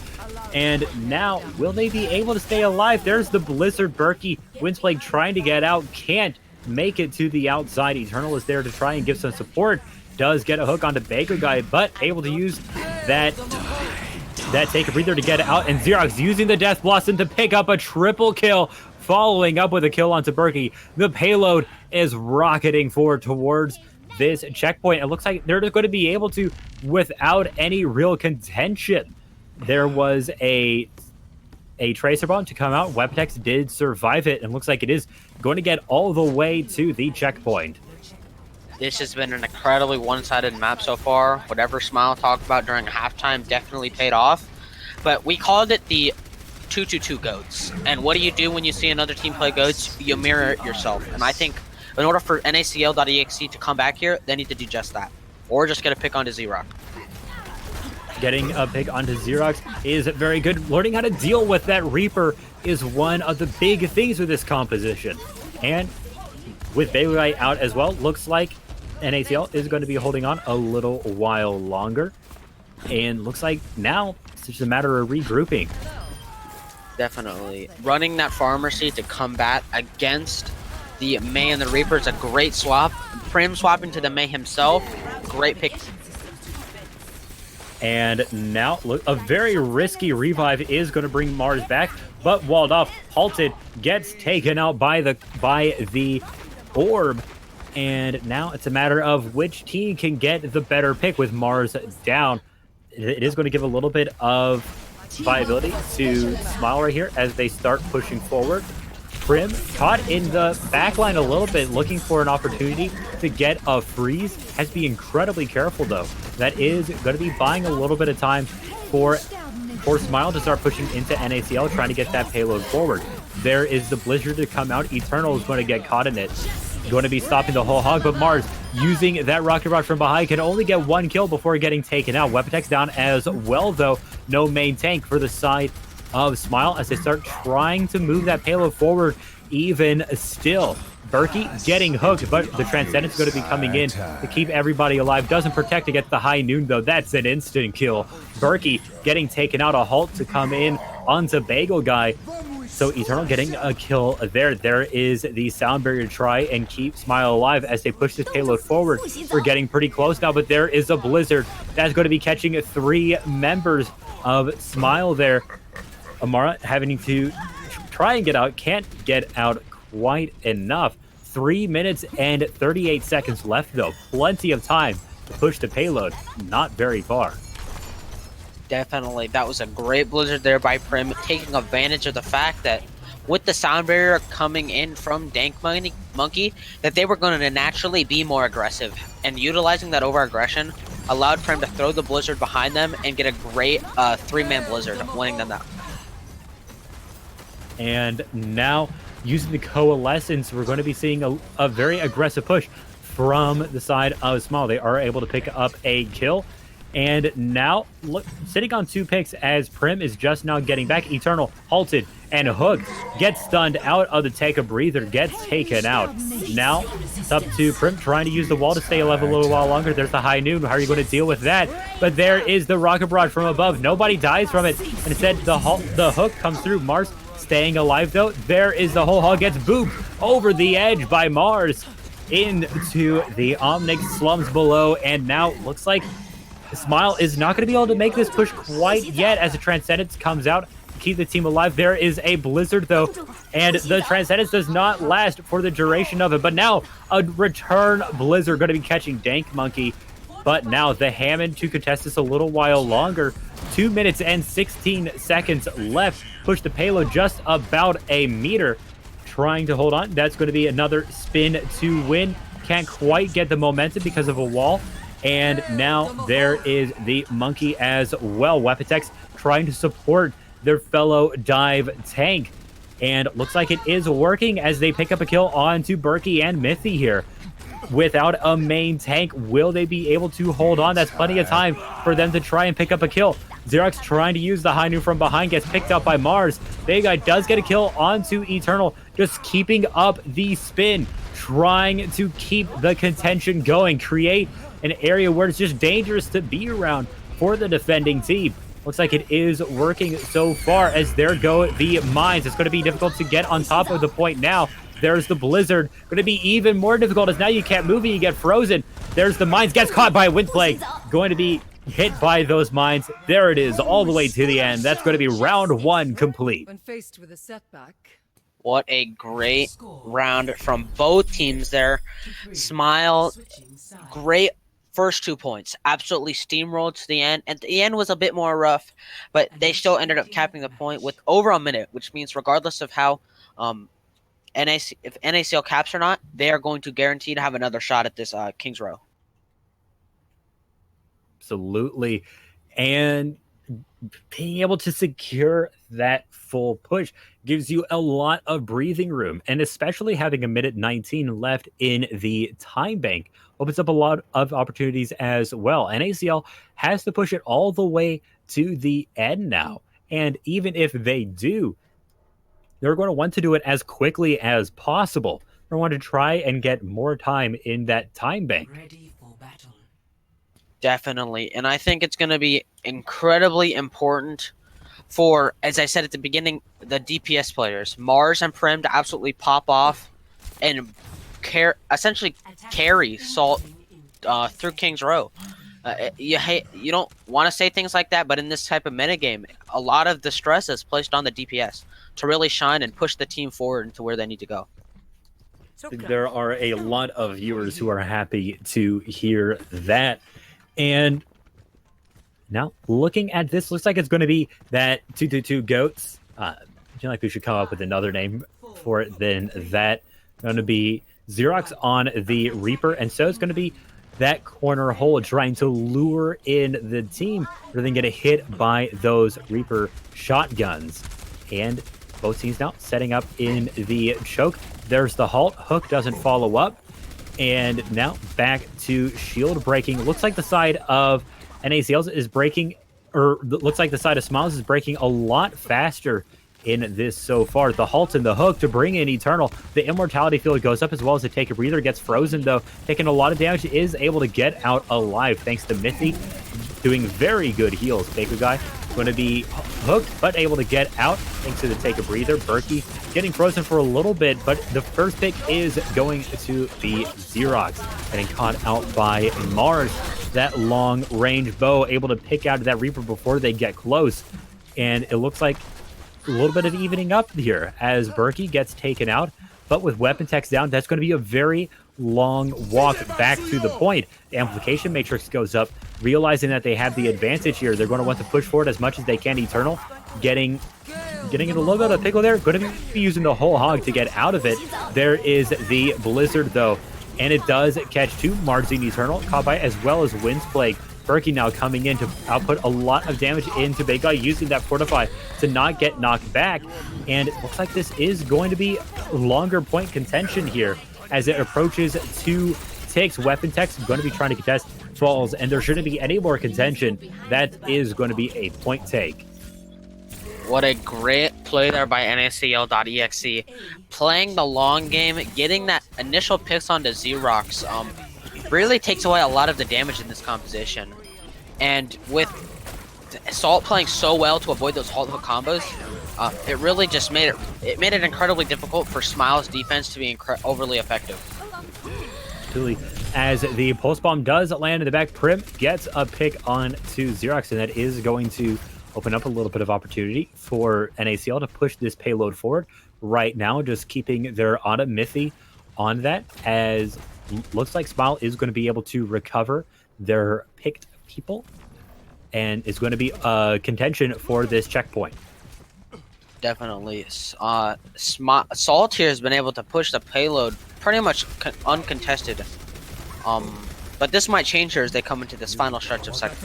Speaker 1: And now, will they be able to stay alive? There's the Blizzard. Berkey, Windsplake trying to get out. Can't make it to the outside. Eternal is there to try and give some support. Does get a hook onto Baker Guy, but able to use that take a breather to get out. And Xerox using the Death Blossom to pick up a triple kill, following up with a kill onto Berkey. The payload is rocketing forward towards this checkpoint. It looks like they're going to be able to without any real contention. There was a Tracer bomb to come out. Weapotex did survive it, and looks like it is going to get all the way to the checkpoint.
Speaker 2: This has been an incredibly one-sided map so far. Whatever Smile talked about during halftime definitely paid off. But we called it the 2-2-2 goats. And what do you do when you see another team play goats? You mirror it yourself. And I think in order for NACL.EXE to come back here, they need to do just that. Or just get a pick onto Xerox.
Speaker 1: Getting a pick onto Xerox is very good. Learning how to deal with that Reaper is one of the big things with this composition. And with Bailey out as well, looks like NACL is going to be holding on a little while longer. And looks like now it's just a matter of regrouping.
Speaker 2: Definitely. Running that Pharmacy to combat against the May and the Reaper is a great swap. Prim swapping to the May himself. Great pick.
Speaker 1: And now, look, a very risky revive is going to bring Mars back, but walled off, halted, gets taken out by the orb. And now it's a matter of which team can get the better pick with Mars down. It is going to give a little bit of viability to Smile right here as they start pushing forward. Prim caught in the backline a little bit, looking for an opportunity to get a freeze. Has to be incredibly careful though. That is going to be buying a little bit of time for Smile to start pushing into NACL, trying to get that payload forward. There is the Blizzard to come out. Eternal is going to get caught in it. Going to be stopping the whole hog, but Mars using that rocket rod from behind can only get one kill before getting taken out. Weapotex down as well though. No main tank for the side of Smile as they start trying to move that payload forward. Even still, Berkey getting hooked, but the Transcendence is going to be coming in to keep everybody alive. Doesn't protect against the high noon though. That's an instant kill. Berkey getting taken out. A halt to come in onto Bagel Guy. So Eternal getting a kill there. There is the sound barrier to try and keep Smile alive as they push this payload forward. We're getting pretty close now, but there is a Blizzard that's going to be catching 3 members of Smile there. Amara having to try and get out, can't get out quite enough. 3 minutes and 38 seconds left though. Plenty of time to push the payload, not very far.
Speaker 2: Definitely. That was a great Blizzard there by Prim, taking advantage of the fact that with the sound barrier coming in from Dank Monkey, that they were going to naturally be more aggressive. And utilizing that over-aggression allowed Prim to throw the Blizzard behind them and get a great 3-man Blizzard, winning them that.
Speaker 1: And now, using the Coalescence, we're going to be seeing a very aggressive push from the side of Smile. They are able to pick up a kill. And now, look, sitting on 2 picks as Prim is just now getting back. Eternal halted and Hook gets stunned out of the take a breather, gets taken out. Now, it's up to Prim trying to use the wall to stay alive a little while longer. There's the high noon. How are you going to deal with that? But there is the rocket barrage from above. Nobody dies from it. And instead, the Hook comes through. Mars staying alive, though. There is the whole hog gets booped over the edge by Mars into the Omnic slums below. And now, looks like Smile is not going to be able to make this push quite yet as the Transcendence comes out to keep the team alive. There is a Blizzard, though, and the Transcendence does not last for the duration of it. But now, a return Blizzard going to be catching Dank Monkey. But now, the Hammond to contest this a little while longer. 2 minutes and 16 seconds left. Push the payload just about a meter. Trying to hold on. That's going to be another spin to win. Can't quite get the momentum because of a wall. And now there is the Monkey as well. WeaponTech trying to support their fellow dive tank. And looks like it is working as they pick up a kill onto Berkey and Mithy here. Without a main tank, will they be able to hold on? That's plenty of time for them to try and pick up a kill. Xerox trying to use the high noon from behind, gets picked up by Mars. Big Guy does get a kill onto Eternal, just keeping up the spin, trying to keep the contention going, create an area where it's just dangerous to be around for the defending team. Looks like it is working so far as there go the mines. It's going to be difficult to get on top of the point now. There's the Blizzard. Going to be even more difficult as now you can't move and you get frozen. There's the mines. Gets caught by a wind plague. Going to be hit by those mines. There it is all the way to the end. That's going to be round 1 complete.
Speaker 3: When faced with a setback,
Speaker 2: What a great round from both teams there. Smile,
Speaker 3: switching sides.
Speaker 2: great first 2 points. Absolutely steamrolled to the end. And the end was a bit more rough, but they still ended up capping the point with over a minute, which means regardless of how if NACL caps or not, they are going to guarantee to have another shot at this Kings Row.
Speaker 1: Absolutely. And being able to secure that full push gives you a lot of breathing room, and especially having a minute 19 left in the time bank opens up a lot of opportunities as well. NACL has to push it all the way to the end now, and even if they do, they're going to want to do it as quickly as possible. They're going to try and get more time in that time bank.
Speaker 3: Ready for battle.
Speaker 2: Definitely. And I think it's going to be incredibly important for, as I said at the beginning, the DPS players, Mars and Prim, to absolutely pop off and essentially carry Salt through Kings Row. You don't want to say things like that, but in this type of metagame, a lot of the stress is placed on the DPS to really shine and push the team forward into where they need to go.
Speaker 1: There are a lot of viewers who are happy to hear that. And now, looking at this, looks like it's going to be that 222 Goats. I feel like we should come up with another name for it than that. Going to be Xerox on the Reaper, and so it's going to be that corner hole trying to lure in the team rather than get a hit by those Reaper shotguns. And both teams now setting up in the choke. There's the halt. Hook doesn't follow up. And now back to shield breaking. Looks like the side of NACL's is breaking, or looks like the side of Smiles is breaking a lot faster in this so far. The halt and the hook to bring in Eternal. The immortality field goes up as well as the take a breather. Gets frozen though, taking a lot of damage. Is able to get out alive thanks to Mithy doing very good heals. Baker Guy going to be hooked, but able to get out thanks to the take a breather. Berkey getting frozen for a little bit, but the first pick is going to be Xerox, getting caught out by Mars. That long range bow able to pick out that Reaper before they get close, and it looks like a little bit of evening up here as Berkey gets taken out, but with WeaponTech down, that's going to be a very long walk back to the point. The amplification matrix goes up, realizing that they have the advantage here. They're going to want to push forward as much as they can. Eternal getting in a little bit of a pickle there. Going to be using the whole hog to get out of it. There is the Blizzard though, and it does catch two. Marzine Eternal caught by, as well as Wind's Plague. Berkey now coming in to output a lot of damage into Big Guy, using that Fortify to not get knocked back. And it looks like this is going to be longer point contention here as it approaches 2 ticks. Weapon Tech's going to be trying to contest falls, and there shouldn't be any more contention. That is going to be a point take.
Speaker 2: What a great play there by NACL.EXE. Playing the long game, getting that initial picks onto Xerox really takes away a lot of the damage in this composition. And with Salt playing so well to avoid those halt hook combos, it really just made it incredibly difficult for Smile's defense to be overly effective.
Speaker 1: Absolutely. As the pulse bomb does land in the back, Prim gets a pick on to Xerox, and that is going to open up a little bit of opportunity for NACL to push this payload forward. Right now, just keeping their Auto Mithy on that, as looks like Smile is going to be able to recover their picked people, and is going to be a contention for this checkpoint.
Speaker 2: Definitely. Salt here has been able to push the payload pretty much uncontested. But this might change here as they come into this final stretch of second.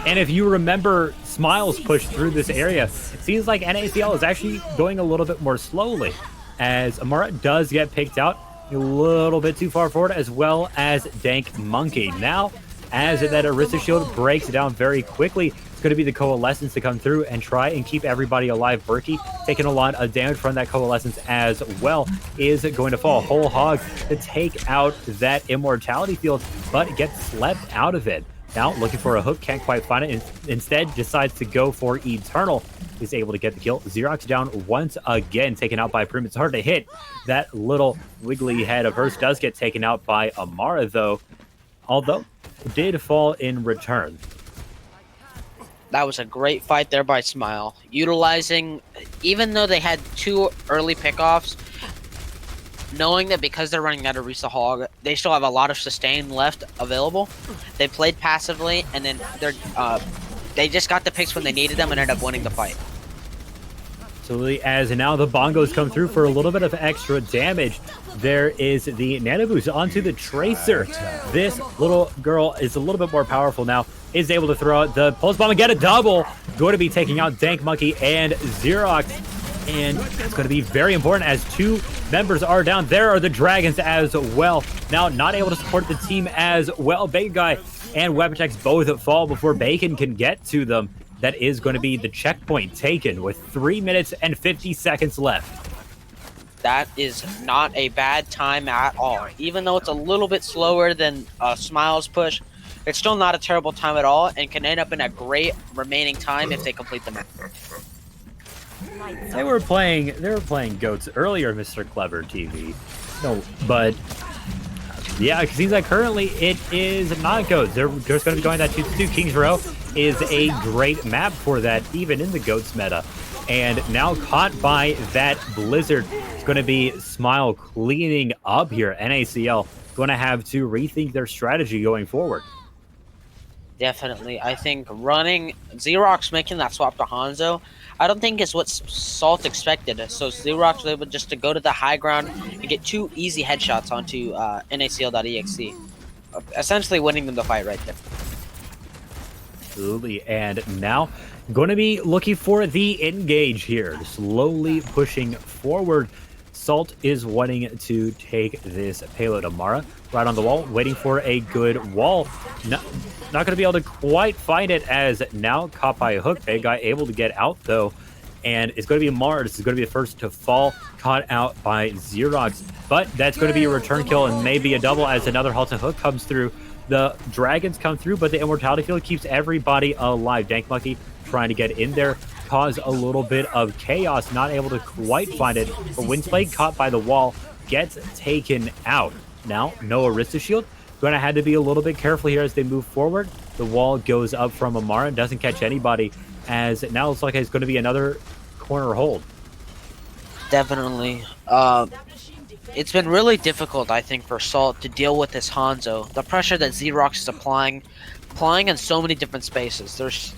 Speaker 1: And if you remember Smile's push through this area, it seems like NACL is actually going a little bit more slowly, as Amara does get picked out a little bit too far forward, as well as Dank Monkey. Now, as that Arista Shield breaks down very quickly, it's going to be the Coalescence to come through and try and keep everybody alive. Berkey taking a lot of damage from that Coalescence as well, is going to fall. Whole Hog to take out that Immortality Field, but gets slept out of it. Now looking for a hook, can't quite find it, and instead decides to go for Eternal. Is able to get the kill. Xerox down once again, taken out by Prim. It's hard to hit. That little wiggly head of hers does get taken out by Amara, though, although did fall in return.
Speaker 2: That was a great fight there by Smile. Utilizing, even though they had 2 early pickoffs, knowing that because they're running out of Risa Hog, they still have a lot of sustain left available. They played passively, and then they just got the picks when they needed them and ended up winning the fight.
Speaker 1: Absolutely, as now the bongos come through for a little bit of extra damage. There is the Nano Boost onto the Tracer. This little girl is a little bit more powerful now, is able to throw out the Pulse Bomb and get a double. Going to be taking out Dank Monkey and Xerox, and it's going to be very important as 2 members are down. There are the Dragons as well. Now not able to support the team as well. Bacon Guy and Weapon Techs both fall before Bacon can get to them. That is going to be the checkpoint taken with 3 minutes and 50 seconds left.
Speaker 2: That is not a bad time at all. Even though it's a little bit slower than Smile's push, it's still not a terrible time at all, and can end up in a great remaining time if they complete the map.
Speaker 1: They were playing Goats earlier, Mr. Clever TV. No, but yeah, it seems like currently it is not Goats. They're just going to be going that 2-2. Kings Row is a great map for that, even in the Goats meta. And now caught by that Blizzard, it's going to be Smile cleaning up here. NACL going to have to rethink their strategy going forward.
Speaker 2: Definitely. I think running Xerox making that swap to Hanzo, I don't think is what Salt expected. So Xerox was able just to go to the high ground and get 2 easy headshots onto NACL.EXE. Essentially winning them the fight right there.
Speaker 1: Absolutely. And now going to be looking for the engage here, slowly pushing forward. Salt is wanting to take this payload. Amara right on the wall, waiting for a good wall. Not going to be able to quite find it, as now caught by a hook. Big Guy able to get out though, and it's going to be Amara. This is going to be the first to fall, caught out by Xerox, but that's going to be a return kill and maybe a double as another halted hook comes through. The Dragons come through, but the Immortality Field keeps everybody alive. Dank Monkey trying to get in there, cause a little bit of chaos, not able to quite find it. But Windsplay caught by the wall, gets taken out. Now, no Arista Shield. Going to have to be a little bit careful here as they move forward. The wall goes up from Amara, doesn't catch anybody, as it now looks like it's going to be another corner hold.
Speaker 2: Definitely. It's been really difficult, I think, for Salt to deal with this Hanzo. The pressure that Xerox is applying in so many different spaces. There's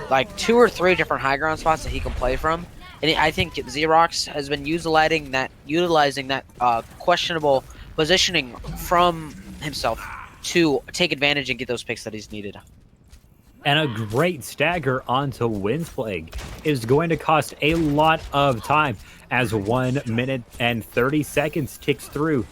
Speaker 2: like 2 or 3 different high ground spots that he can play from, and I think Xerox has been utilizing that questionable positioning from himself to take advantage and get those picks that he's needed.
Speaker 1: And a great stagger onto Windsplague is going to cost a lot of time, as 1 minute and 30 seconds ticks through.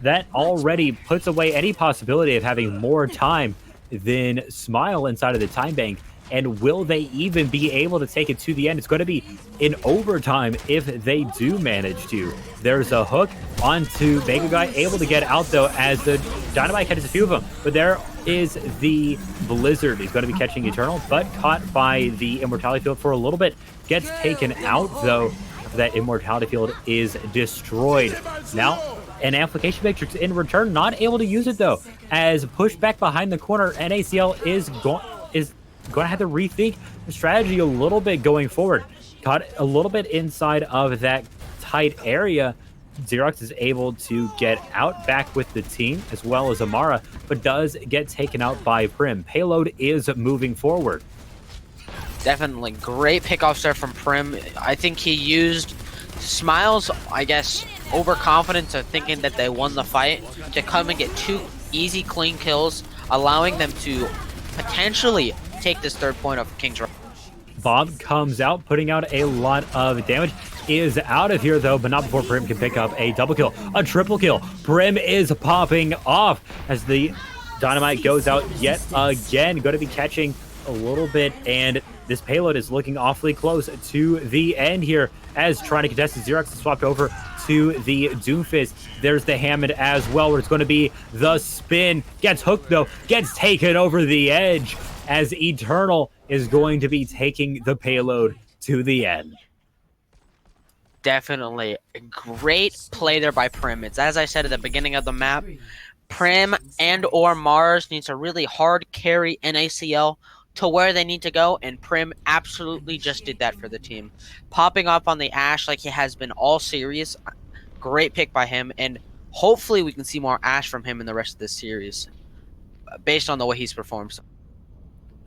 Speaker 1: that already puts away any possibility of having more time than Smile inside of the time bank. And will they even be able to take it to the end? It's going to be in overtime if they do manage to. There's a hook onto Mega Guy, able to get out though as the Dynamite catches a few of them. But there is the Blizzard. He's going to be catching Eternal, but caught by the Immortality Field for a little bit. Gets taken out though. That Immortality Field is destroyed. Now, an Amplification Matrix in return, not able to use it though. As pushed back behind the corner, NACL is going to have to rethink the strategy a little bit going forward. Caught a little bit inside of that tight area. Xerox is able to get out back with the team as well as Amara, but does get taken out by Prim. Payload is moving forward.
Speaker 2: Definitely great pickoffs there from Prim. I think he used Smile's, I guess, overconfidence of thinking that they won the fight to come and get 2 easy, clean kills, allowing them to potentially take this 3rd point of King's Row.
Speaker 1: Bob comes out, putting out a lot of damage. Is out of here though, but not before Prim can pick up a double kill, a triple kill. Prim is popping off as the Dynamite goes out yet again. Going to be catching a little bit, and this payload is looking awfully close to the end here as trying to contest it. Xerox is swapped over to the Doomfist. There's the Hammond as well, where it's going to be the spin. Gets hooked though, gets taken over the edge as Eternal is going to be taking the payload to the end.
Speaker 2: Definitely a great play there by Prim. It's as I said at the beginning of the map, Prim and or Mars needs to really hard carry NACL to where they need to go, and Prim absolutely just did that for the team. Popping up on the Ashe like he has been all series. Great pick by him, and hopefully we can see more Ashe from him in the rest of this series based on the way he's performed.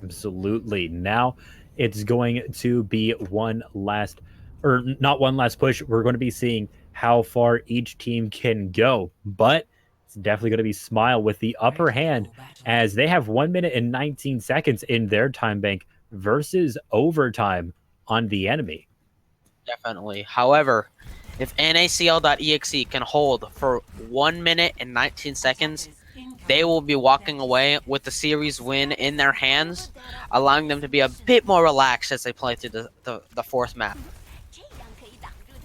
Speaker 1: Absolutely. Now it's going to be one last, or not one last push. We're going to be seeing how far each team can go, but it's definitely going to be Smile with the upper hand as they have 1 minute and 19 seconds in their time bank versus overtime on the enemy.
Speaker 2: Definitely. However, if NACL.EXE can hold for 1 minute and 19 seconds, they will be walking away with the series win in their hands, allowing them to be a bit more relaxed as they play through the 4th map.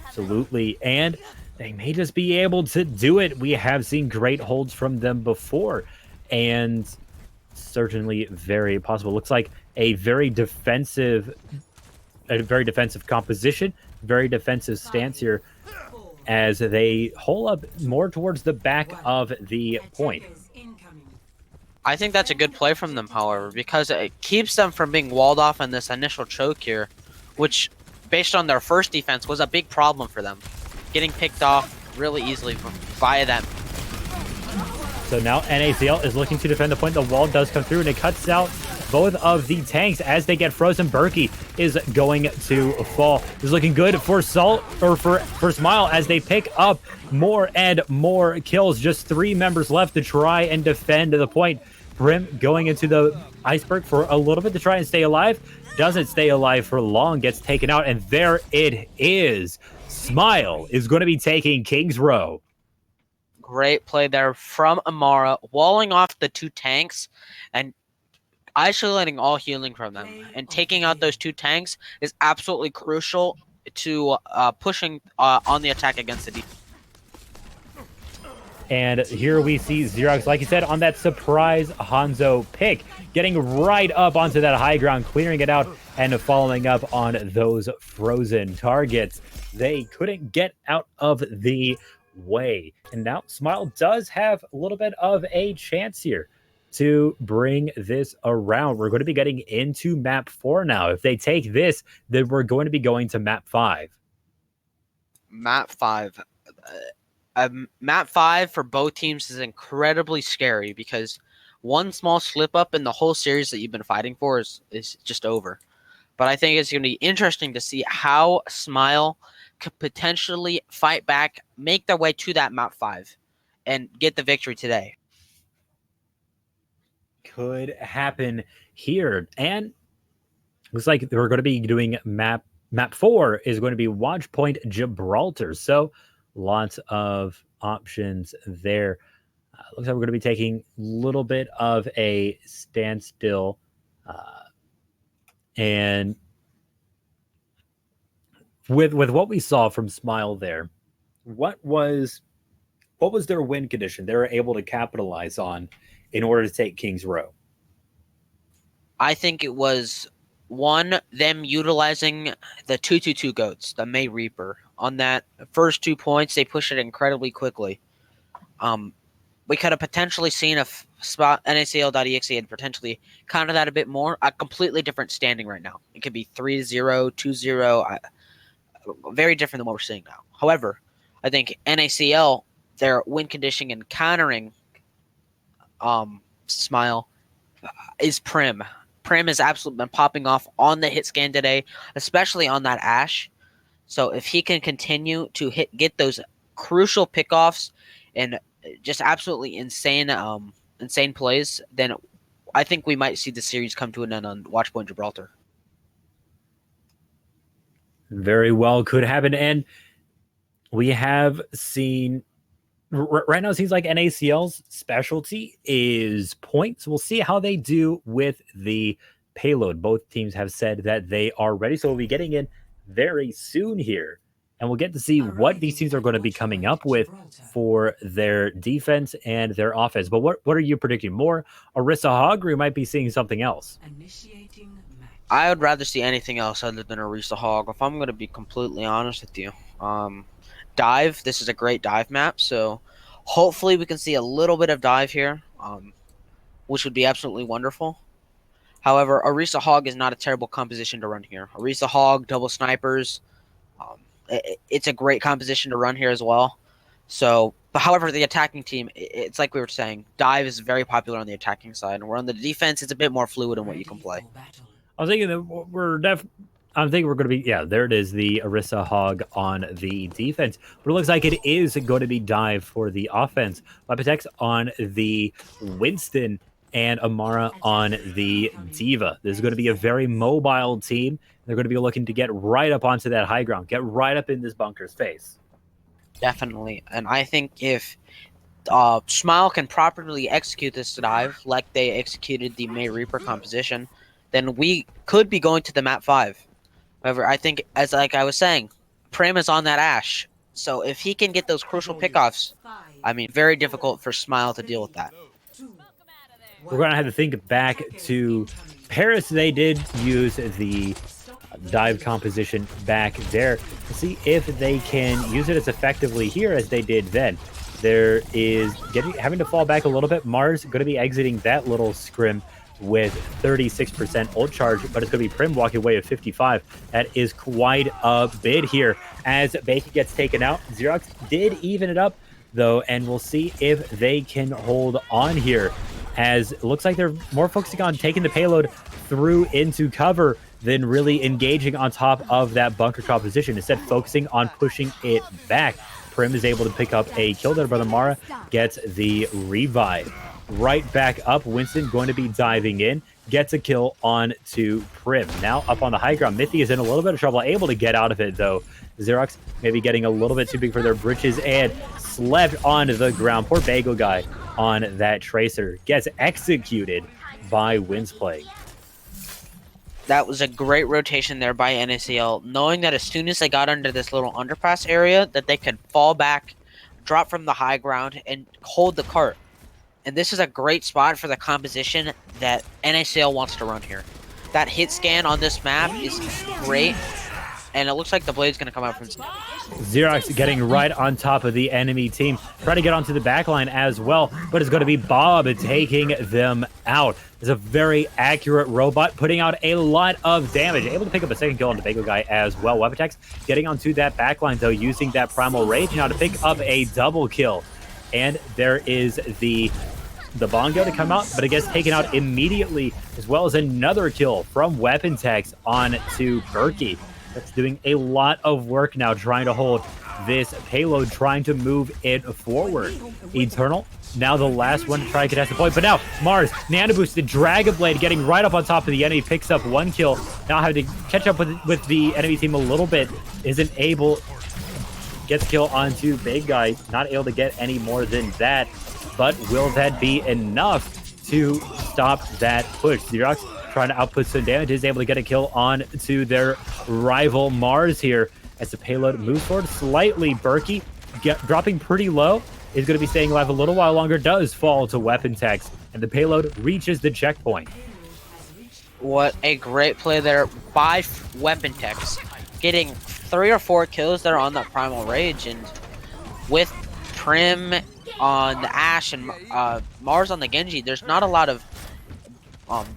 Speaker 1: Absolutely. And they may just be able to do it. We have seen great holds from them before, and certainly very possible. Looks like a very defensive composition, very defensive stance here as they hole up more towards the back of the point.
Speaker 2: I think that's a good play from them, however, because it keeps them from being walled off in this initial choke here, which, based on their first defense, was a big problem for them. Getting picked off really easily via them.
Speaker 1: So now NACL is looking to defend the point. The wall does come through, and it cuts out both of the tanks as they get frozen. Berkey is going to fall. Is looking good for for Smile as they pick up more and more kills. Just 3 members left to try and defend the point. Prim going into the iceberg for a little bit to try and stay alive. Doesn't stay alive for long. Gets taken out, and there it is. Smile is going to be taking King's Row.
Speaker 2: Great play there from Amara, walling off the 2 tanks and isolating all healing from them. And taking out those 2 tanks is absolutely crucial to pushing on the attack against the defense.
Speaker 1: And here we see Xerox, like you said, on that surprise Hanzo pick, getting right up onto that high ground, clearing it out, and following up on those frozen targets. They couldn't get out of the way. And now Smile does have a little bit of a chance here to bring this around. We're going to be getting into map 4 now. If they take this, then we're going to be going to map 5.
Speaker 2: Map 5. Map 5 for both teams is incredibly scary because one small slip up in the whole series that you've been fighting for is just over. But I think it's going to be interesting to see how Smile could potentially fight back, make their way to that map 5, and get the victory today.
Speaker 1: Could happen here. And looks like we're going to be doing map 4 is going to be Watch Point Gibraltar. So lots of options there. Looks like we're going to be taking a little bit of a standstill. And with what we saw from Smile there, what was their win condition they were able to capitalize on in order to take King's Row?
Speaker 2: I think it was one, them utilizing the 222 goats, the May Reaper. On that first 2 points, they pushed it incredibly quickly. We could have potentially seen a spot NACL.EXE had potentially countered that a bit more. A completely different standing right now. It could be 3-0, 2-0, very different than what we're seeing now. However, I think NACL, their win conditioning and countering Smile is Prim. Prim has absolutely been popping off on the hit scan today, especially on that Ash. So if he can continue to get those crucial pickoffs and just absolutely insane plays, then I think we might see the series come to an end on Watchpoint Gibraltar.
Speaker 1: Very well could happen. And we have seen right now, it seems like NACL's specialty is points. We'll see how they do with the payload. Both teams have said that they are ready. So we'll be getting in very soon here. And we'll get to see what these teams are going to be coming up with for their defense and their offense. But what are you predicting? More Orisa Hog, or you might be seeing something else?
Speaker 2: I would rather see anything else other than Orisa Hog, if I'm going to be completely honest with you. Dive, this is a great dive map, so hopefully we can see a little bit of dive here, which would be absolutely wonderful. However, Orisa Hog is not a terrible composition to run here. Orisa Hog, double snipers, it's a great composition to run here as well. So, but however, the attacking team, it's like we were saying, dive is very popular on the attacking side, and we're on the defense, it's a bit more fluid in what you can play.
Speaker 1: I was thinking that I'm thinking we're going to be, there it is, the Orisa Hog on the defense. But it looks like it is going to be dive for the offense. Weapontex on the Winston and Amara on the Diva. This is going to be a very mobile team. They're going to be looking to get right up onto that high ground, get right up in this bunker's face.
Speaker 2: Definitely. And I think if Smile can properly execute this dive like they executed the May Reaper composition, then we could be going to the map 5. However, I think, as like I was saying, Prim is on that Ash. So if he can get those crucial pickoffs, I mean, very difficult for Smile to deal with that.
Speaker 1: We're going to have to think back to Paris. They did use the dive composition back there to see if they can use it as effectively here as they did then. There is having to fall back a little bit. Mars going to be exiting that little scrim with 36% ult charge, but it's going to be Prim walking away at 55. That is quite a bit here as Bacon gets taken out. Xerox did even it up, though, and we'll see if they can hold on here, as it looks like they're more focusing on taking the payload through into cover than really engaging on top of that bunker composition, instead focusing on pushing it back. Prim is able to pick up a kill there, but Amara gets the revive. Right back up, Winston going to be diving in, gets a kill on to Prim. Now up on the high ground, Mithy is in a little bit of trouble, able to get out of it though. Xerox maybe getting a little bit too big for their britches and slept on the ground. Poor Bagel guy on that Tracer gets executed by Windsplay.
Speaker 2: That was a great rotation there by NACL, knowing that as soon as they got under this little underpass area, that they could fall back, drop from the high ground, and hold the cart. And this is a great spot for the composition that NACL wants to run here. That hit scan on this map is great, and it looks like the blade's going to come out from...
Speaker 1: Xerox getting right on top of the enemy team, trying to get onto the back line as well, but it's going to be Bob taking them out. It's a very accurate robot, putting out a lot of damage, able to pick up a second kill on the Bagel guy as well. Weapontex getting onto that back line, though, using that Primal Rage now to pick up a double kill. And there is the Bongo to come out, but it gets taken out immediately, as well as another kill from Weapontex on to Berkey. That's doing a lot of work now, trying to hold this payload, trying to move it forward. Eternal, now the last one to try and contest the point, but now Mars, Nano Boost, the Dragon Blade getting right up on top of the enemy, picks up one kill. Now having to catch up with the enemy team a little bit, isn't able gets kill onto Big Guy. Not able to get any more than that. But will that be enough to stop that push? Xerox trying to output some damage, is able to get a kill on to their rival Mars here as the payload moves forward slightly. Berkey dropping pretty low, is going to be staying alive a little while longer, does fall to weapon techs, and the payload reaches the checkpoint.
Speaker 2: What a great play there by weapon techs, getting 3 or 4 kills there on that Primal Rage, and with Prim on the Ashe and Mars on the Genji, there's not a lot of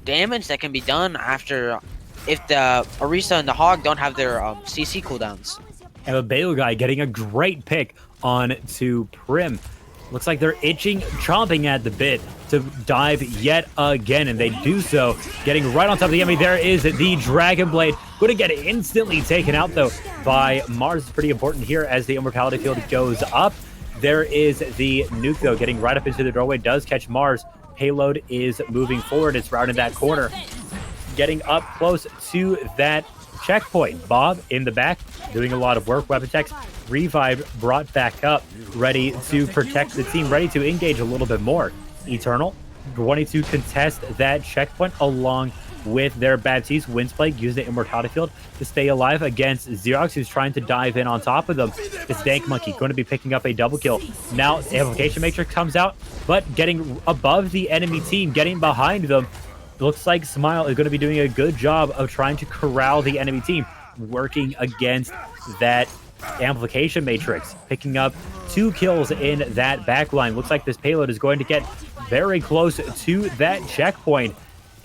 Speaker 2: damage that can be done after if the Orisa and the Hog don't have their CC cooldowns.
Speaker 1: And the Bale guy getting a great pick on to Prim. Looks like they're chomping at the bit to dive yet again, and they do so, getting right on top of the enemy. There is the Dragon Blade, going to get instantly taken out though by Mars. It's pretty important here as the Immortality Field goes up. There is the nuke though, getting right up into the doorway, does catch Mars. Payload is moving forward, it's rounding that corner, getting up close to that checkpoint. Bob in the back doing a lot of work. Weapon techs revive brought back up, ready to protect the team, ready to engage a little bit more. Eternal wanting to contest that checkpoint along with their Baptiste. Windsplague use the Immortality Field to stay alive against Xerox, who's trying to dive in on top of them. This Dank Monkey going to be picking up a double kill. Now Amplification Matrix comes out, but getting above the enemy team, getting behind them. Looks like Smile is going to be doing a good job of trying to corral the enemy team, working against that Amplification Matrix, picking up 2 kills in that backline. Looks like this payload is going to get very close to that checkpoint.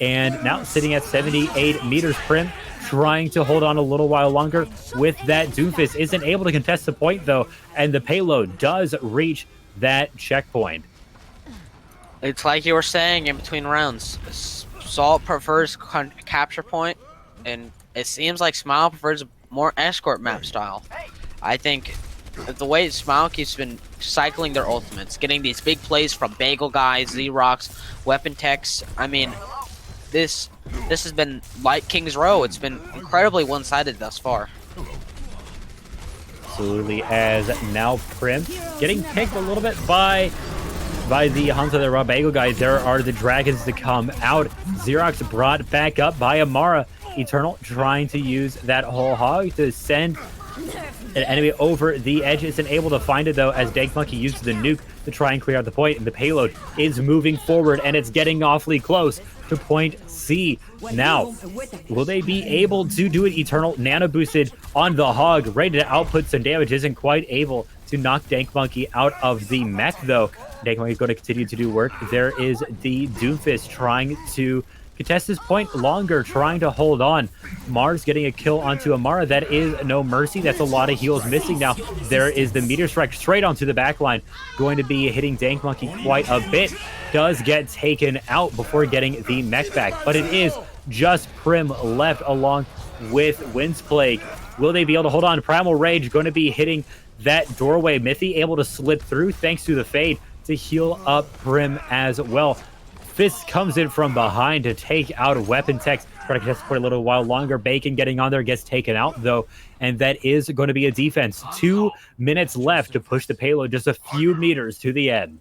Speaker 1: And now sitting at 78 meters. Prim trying to hold on a little while longer with that Doomfist. Isn't able to contest the point though, and the payload does reach that checkpoint.
Speaker 2: It's like you were saying in between rounds. Salt prefers capture point, and it seems like Smile prefers more escort map style. I think the way Smile keeps been cycling their ultimates, getting these big plays from Bagel Guys, Xerox, Weapon Techs. I mean, this has been like King's Row. It's been incredibly one-sided thus far.
Speaker 1: Absolutely, as now Prim getting picked a little bit by the Hunter, the Bagel guys. There are the dragons to come out. Xerox brought back up by Amara. Eternal trying to use that whole hog to send an enemy over the edge. Isn't able to find it though, as Dank Monkey uses the nuke to try and clear out the point, and the payload is moving forward, and it's getting awfully close to point C. Now, will they be able to do it? Eternal nano boosted on the hog, ready to output some damage. Isn't quite able to knock Dank Monkey out of the mech though. Dank Monkey is going to continue to do work. There is the Doomfist trying to contest this point longer, trying to hold on. Mars getting a kill onto Amara. That is no mercy. That's a lot of heals missing now. There is the meteor strike straight onto the backline, going to be hitting Dank Monkey quite a bit. Does get taken out before getting the mech back, but it is just Prim left along with Windsplague. Will they be able to hold on? Primal Rage going to be hitting that doorway. Mithy able to slip through thanks to the fade to heal up Prim as well. Fist comes in from behind to take out Weapon Techs. Try to contest for a little while longer. Bacon getting on there, gets taken out though, and that is going to be a defense. 2 minutes left to push the payload just a few meters to the end.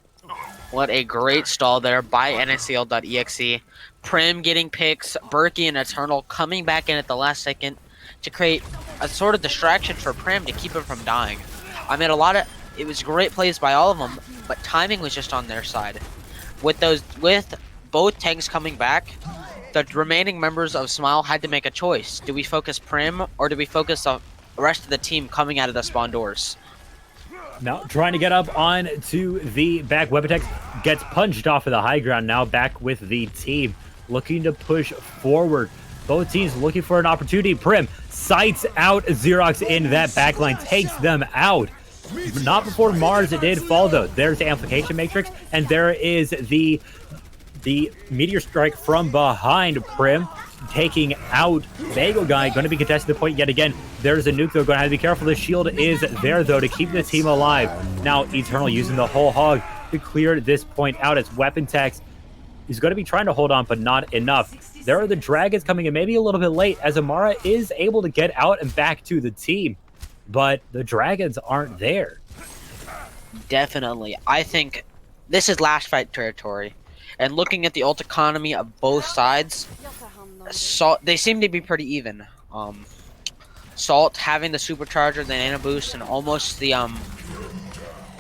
Speaker 2: What a great stall there by NACL.EXE. Prim getting picks, Berkey and Eternal coming back in at the last second to create a sort of distraction for Prim to keep him from dying. I mean, it was great plays by all of them, but timing was just on their side. With both tanks coming back, the remaining members of Smile had to make a choice. Do we focus Prim, or do we focus the rest of the team coming out of the spawn doors?
Speaker 1: Now trying to get up on to the back. Weapon Tech gets punched off of the high ground. Now back with the team, looking to push forward. Both teams looking for an opportunity. Prim sights out Xerox in that backline, takes them out. Not before Mars did fall though. There's the Amplification Matrix, and there is the meteor strike from behind. Prim taking out Bagel Guy, going to be contesting the point yet again. There's a nuke though, going to have to be careful. The shield is there though to keep the team alive. Now Eternal using the whole hog to clear this point out as Weapon Techs is going to be trying to hold on, but not enough. There are the dragons coming in maybe a little bit late as Amara is able to get out and back to the team. but the dragons aren't there.
Speaker 2: Definitely. I think this is last fight territory. And looking at the ult economy of both sides, they seem to be pretty even. Salt having the supercharger, the nano boost, and almost the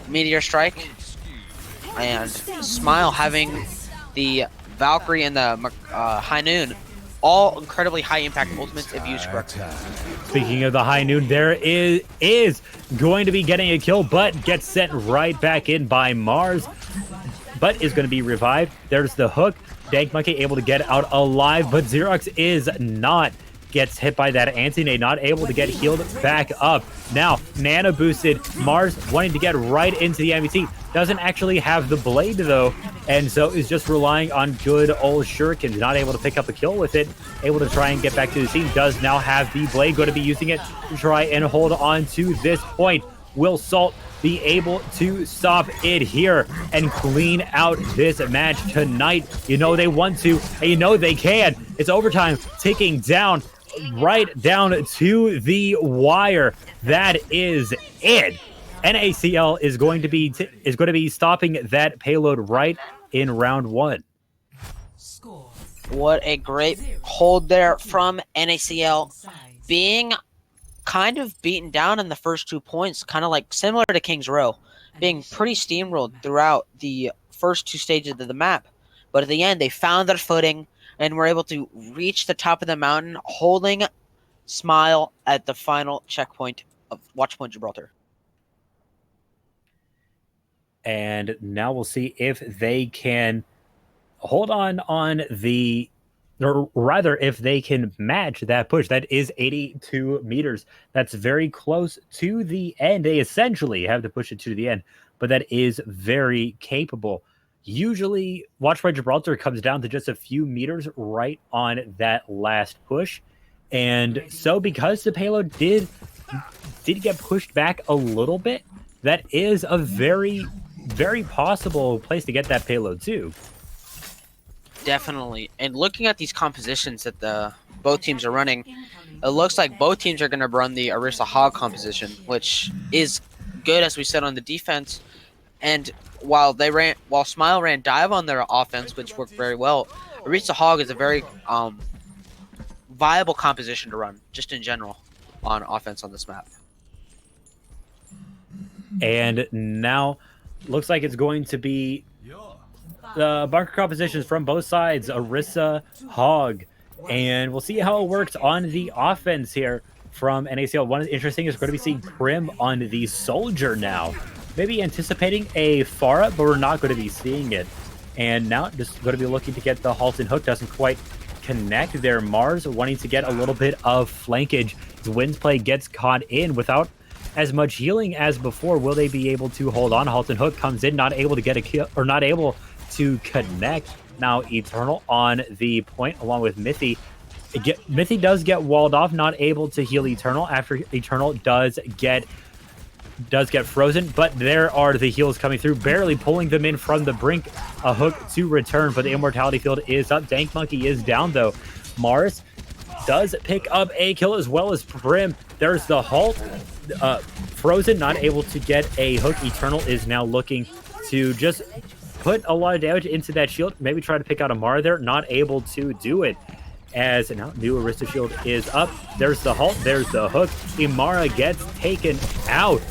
Speaker 2: meteor strike, and Smile having the Valkyrie and the High Noon, all incredibly high impact ultimates if used correctly.
Speaker 1: Speaking of the High Noon, there is going to be getting a kill, but gets sent right back in by Mars, but is going to be revived. There's the hook. Dank Monkey able to get out alive, but Xerox is not. Gets hit by that anti-nade, not able to get healed back up. Now, nano boosted, Mars wanting to get right into the MVT. Doesn't actually have the blade though, and so is just relying on good old shurikens. Not able to pick up a kill with it. Able to try and get back to the team. Does now have the blade, going to be using it to try and hold on to this point. Will Salt be able to stop it here and clean out this match tonight? You know they want to, and you know they can. It's overtime ticking down, right down to the wire. That is it. NACL is going to be stopping that payload right in round 1.
Speaker 2: What a great hold there from NACL, being kind of beaten down in the first 2 points, kind of like similar to King's Row, being pretty steamrolled throughout the first 2 stages of the map. But at the end, they found their footing and were able to reach the top of the mountain, holding Smile at the final checkpoint of Watchpoint Gibraltar.
Speaker 1: And now we'll see if they can hold on the, or rather if they can match that push. That is 82 meters. That's very close to the end. They essentially have to push it to the end, but that is very capable. Usually Watch by Gibraltar comes down to just a few meters right on that last push. And so because the payload did get pushed back a little bit, that is a very, very possible place to get that payload too.
Speaker 2: Definitely. And looking at these compositions that both teams are running, it looks like both teams are going to run the Orisa Hog composition, which is good, as we said, on the defense. And while Smile ran dive on their offense, which worked very well, Orisa Hog is a very viable composition to run, just in general, on offense on this map.
Speaker 1: And now looks like it's going to be the bunker compositions from both sides, Orisa, Hog, and we'll see how it works on the offense here from NACL. One interesting is going to be seeing Prim on the Soldier now. Maybe anticipating a Pharah, but we're not going to be seeing it. And now just going to be looking to get the Halton hook. Doesn't quite connect there. Mars wanting to get a little bit of flankage. As Wind's play gets caught in without as much healing as before. Will they be able to hold on? Halton hook comes in, not able to get a kill, or not able to connect. Now Eternal on the point along with Mithy. Mithy does get walled off, not able to heal Eternal after Eternal does get frozen, but there are the heals coming through, barely pulling them in from the brink. A hook to return, but the immortality field is up. Dank Monkey is down though. Mars does pick up a kill as well as Prim. There's the halt. Frozen, not able to get a hook. Eternal is now looking to just put a lot of damage into that shield. Maybe try to pick out Amara there. Not able to do it. As now new Arista shield is up. There's the halt. There's the hook. Imara gets taken out.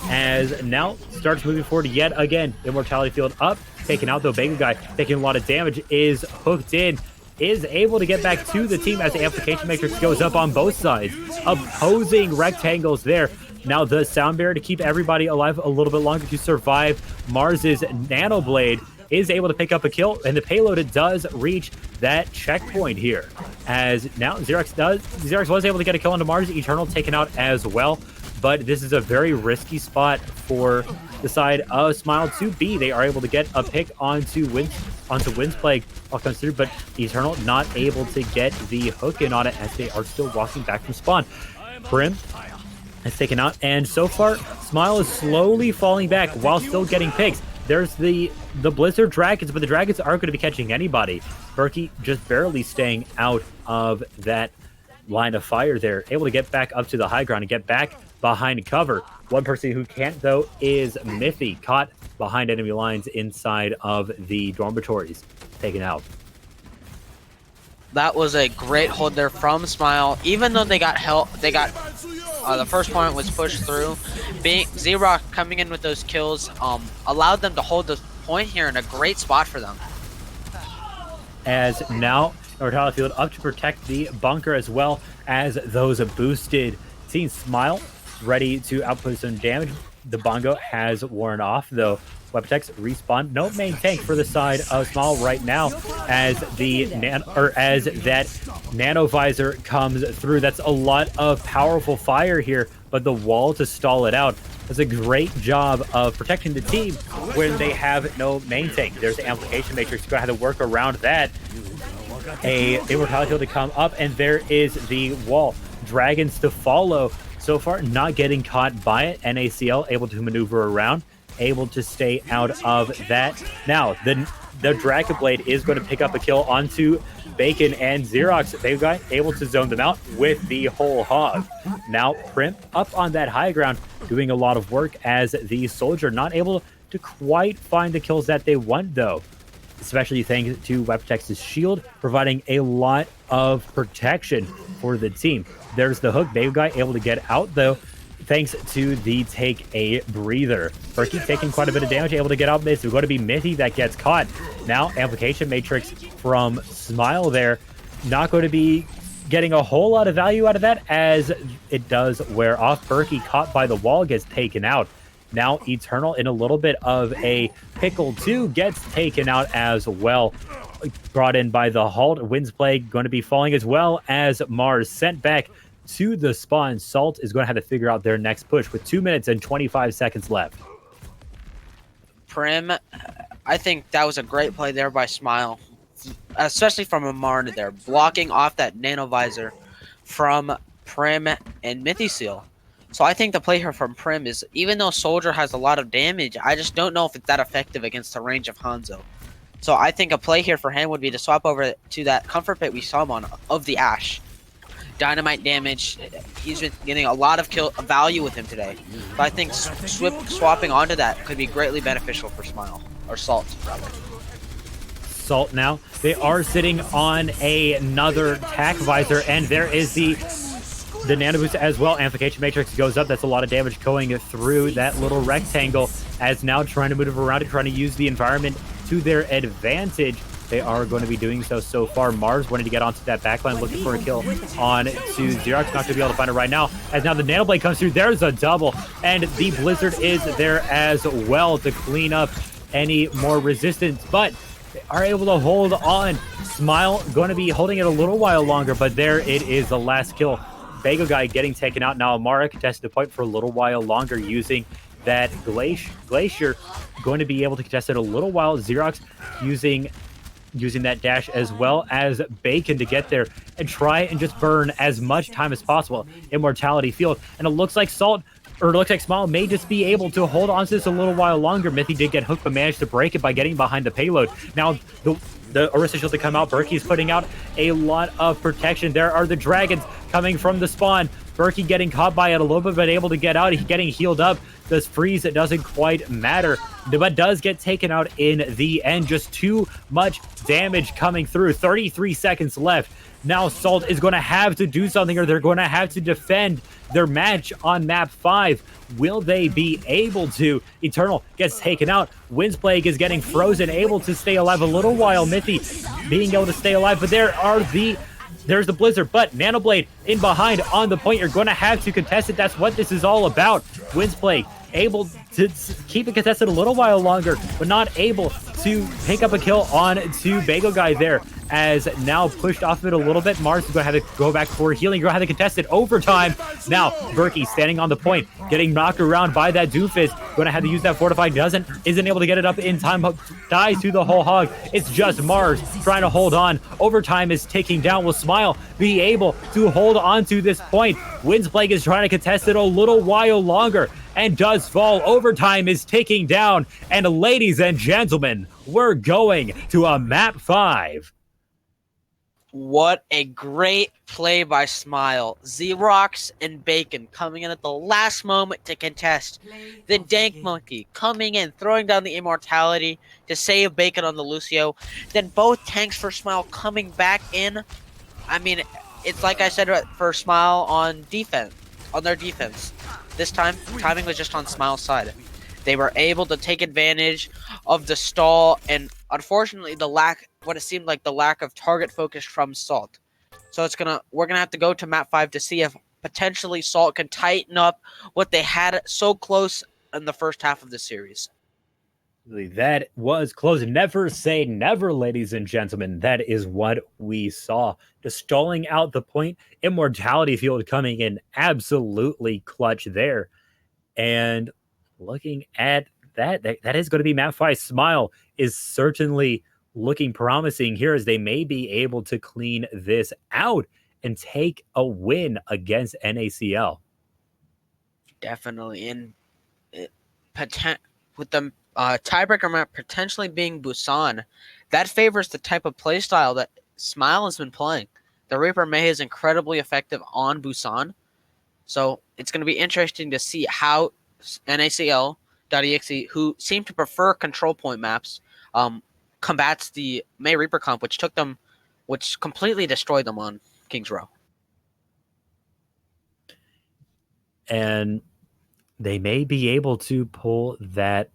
Speaker 1: As now starts moving forward yet again. Immortality field up. Taken out though. Vega guy taking a lot of damage. Is hooked in. Is able to get back to the team as the amplification matrix goes up on both sides. Opposing rectangles there. Now the sound barrier to keep everybody alive a little bit longer to survive. Mars's nano blade is able to pick up a kill, and the payload does reach that checkpoint here. As now Xerox was able to get a kill onto Mars. Eternal taken out as well, but this is a very risky spot for the side of Smile to be. They are able to get a pick onto Wind's Plague. All comes through, but Eternal not able to get the hook in on it as they are still walking back from spawn. Prim is taken out, and so far Smile is slowly falling back while still getting picks. There's the Blizzard Dragons, but the Dragons aren't going to be catching anybody. Berkey just barely staying out of that line of fire there. Able to get back up to the high ground and get back behind cover. One person who can't, though, is Mithy, caught behind enemy lines inside of the dormitories, taken out.
Speaker 2: That was a great hold there from Smile. Even though they got help, the first point was pushed through. Z-Rock coming in with those kills allowed them to hold the point here in a great spot for them.
Speaker 1: As now Immortality Field up to protect the bunker as well as those boosted team. Smile ready to output some damage. The bongo has worn off though. Weaptex respawn. No main tank for the side of Smile right now as that nano visor comes through. That's a lot of powerful fire here, but the wall to stall it out does a great job of protecting the team when they have no main tank. There's the amplification matrix. Going to have to work around that. A Immortality Field to come up, and there is the wall. Dragons to follow. So far, not getting caught by it. NACL able to maneuver around, able to stay out of that. Now, the Dragon Blade is going to pick up a kill onto Bacon and Xerox. They've got able to zone them out with the whole hog. Now, Prim up on that high ground, doing a lot of work as the soldier, not able to quite find the kills that they want, though. Especially thanks to Webtex's shield, providing a lot of protection for the team. There's the hook. Babe Guy able to get out, though, thanks to the take a breather. Berkey taking quite a bit of damage, able to get out. This is going to be Mithy that gets caught. Now, Amplification Matrix from Smile there. Not going to be getting a whole lot of value out of that as it does wear off. Berkey caught by the wall, gets taken out. Now Eternal in a little bit of a pickle too, gets taken out as well. Brought in by the halt. Wind's Plague going to be falling as well as Mars sent back to the spawn. Salt is going to have to figure out their next push with 2 minutes and 25 seconds left.
Speaker 2: Prim, I think that was a great play there by Smile, especially from Amar there, blocking off that nano visor from Prim and Mythiseal. So I think the play here from Prim is, even though Soldier has a lot of damage, I just don't know if it's that effective against the range of Hanzo. So I think a play here for him would be to swap over to that Comfort Pit we saw him on of the Ash. Dynamite damage, he's been getting a lot of kill value with him today. But I think swapping onto that could be greatly beneficial for Smile, or Salt, rather.
Speaker 1: Salt now. They are sitting on another tack visor, and there is the nano boost as well. Amplification matrix goes up. That's a lot of damage going through that little rectangle as now trying to move around it, trying to use the environment to their advantage. They are going to be doing so far. Mars wanting to get onto that backline, looking for a kill on to Xerox. Not going to be able to find it right now. As now the Nano Blade comes through. There's a double. And the Blizzard is there as well to clean up any more resistance. But they are able to hold on. Smile going to be holding it a little while longer. But there it is, the last kill. Bagel Guy getting taken out. Now Amara contested the point for a little while longer using that Glacier. Going to be able to contest it a little while. Xerox using that dash as well as Bacon to get there and try and just burn as much time as possible. Immortality Field. And it looks like Smile may just be able to hold on to this a little while longer. Mithy did get hooked but managed to break it by getting behind the payload. Now the Orisa Shield to come out. Berkey's putting out a lot of protection. There are the dragons coming from the spawn. Berkey getting caught by it a little bit, but able to get out. He's getting healed up. This freeze, it doesn't quite matter, but does get taken out in the end. Just too much damage coming through. 33 seconds left. Now Salt is going to have to do something, or they're going to have to defend their match on map 5. Will they be able to? Eternal gets taken out. Wind's Plague is getting frozen, able to stay alive a little while. Mithy being able to stay alive, but there's the Blizzard, but Nano Blade in behind on the point. You're going to have to contest it. That's what this is all about. Wind's Plague able to keep it contested a little while longer, but not able to pick up a kill on to Bagel Guy there, as now pushed off of it a little bit. Mars is going to have to go back for healing. You're going to have to contest it overtime. Now Berkey standing on the point, getting knocked around by that doofus. Going to have to use that fortify. Isn't able to get it up in time. Dies to the whole hog. It's just Mars trying to hold on. Overtime is ticking down. Will Smile be able to hold on to this point? Wind's Plague is trying to contest it a little while longer and does fall. Overtime is ticking down. And ladies and gentlemen, we're going to a map 5.
Speaker 2: What a great play by Smile. Xerox and Bacon coming in at the last moment to contest. Then Dank Monkey coming in, throwing down the immortality to save Bacon on the Lucio. Then both tanks for Smile coming back in. I mean, it's like I said for Smile on defense, on their defense. This time, timing was just on Smile's side. They were able to take advantage of the stall and unfortunately what it seemed like the lack of target focus from Salt. So we're gonna have to go to map 5 to see if potentially Salt can tighten up what they had so close in the first half of the series.
Speaker 1: That was close. Never say never, ladies and gentlemen. That is what we saw. Just stalling out the point. Immortality field coming in absolutely clutch there. And looking at that is going to be map 5. Smile is certainly looking promising here as they may be able to clean this out and take a win against NACL.
Speaker 2: Definitely. And with the tiebreaker map potentially being Busan, that favors the type of playstyle that Smile has been playing. The Reaper May is incredibly effective on Busan. So it's going to be interesting to see how NACL.EXE, who seem to prefer control point maps, combats the May Reaper comp, which completely destroyed them on King's Row.
Speaker 1: And they may be able to pull that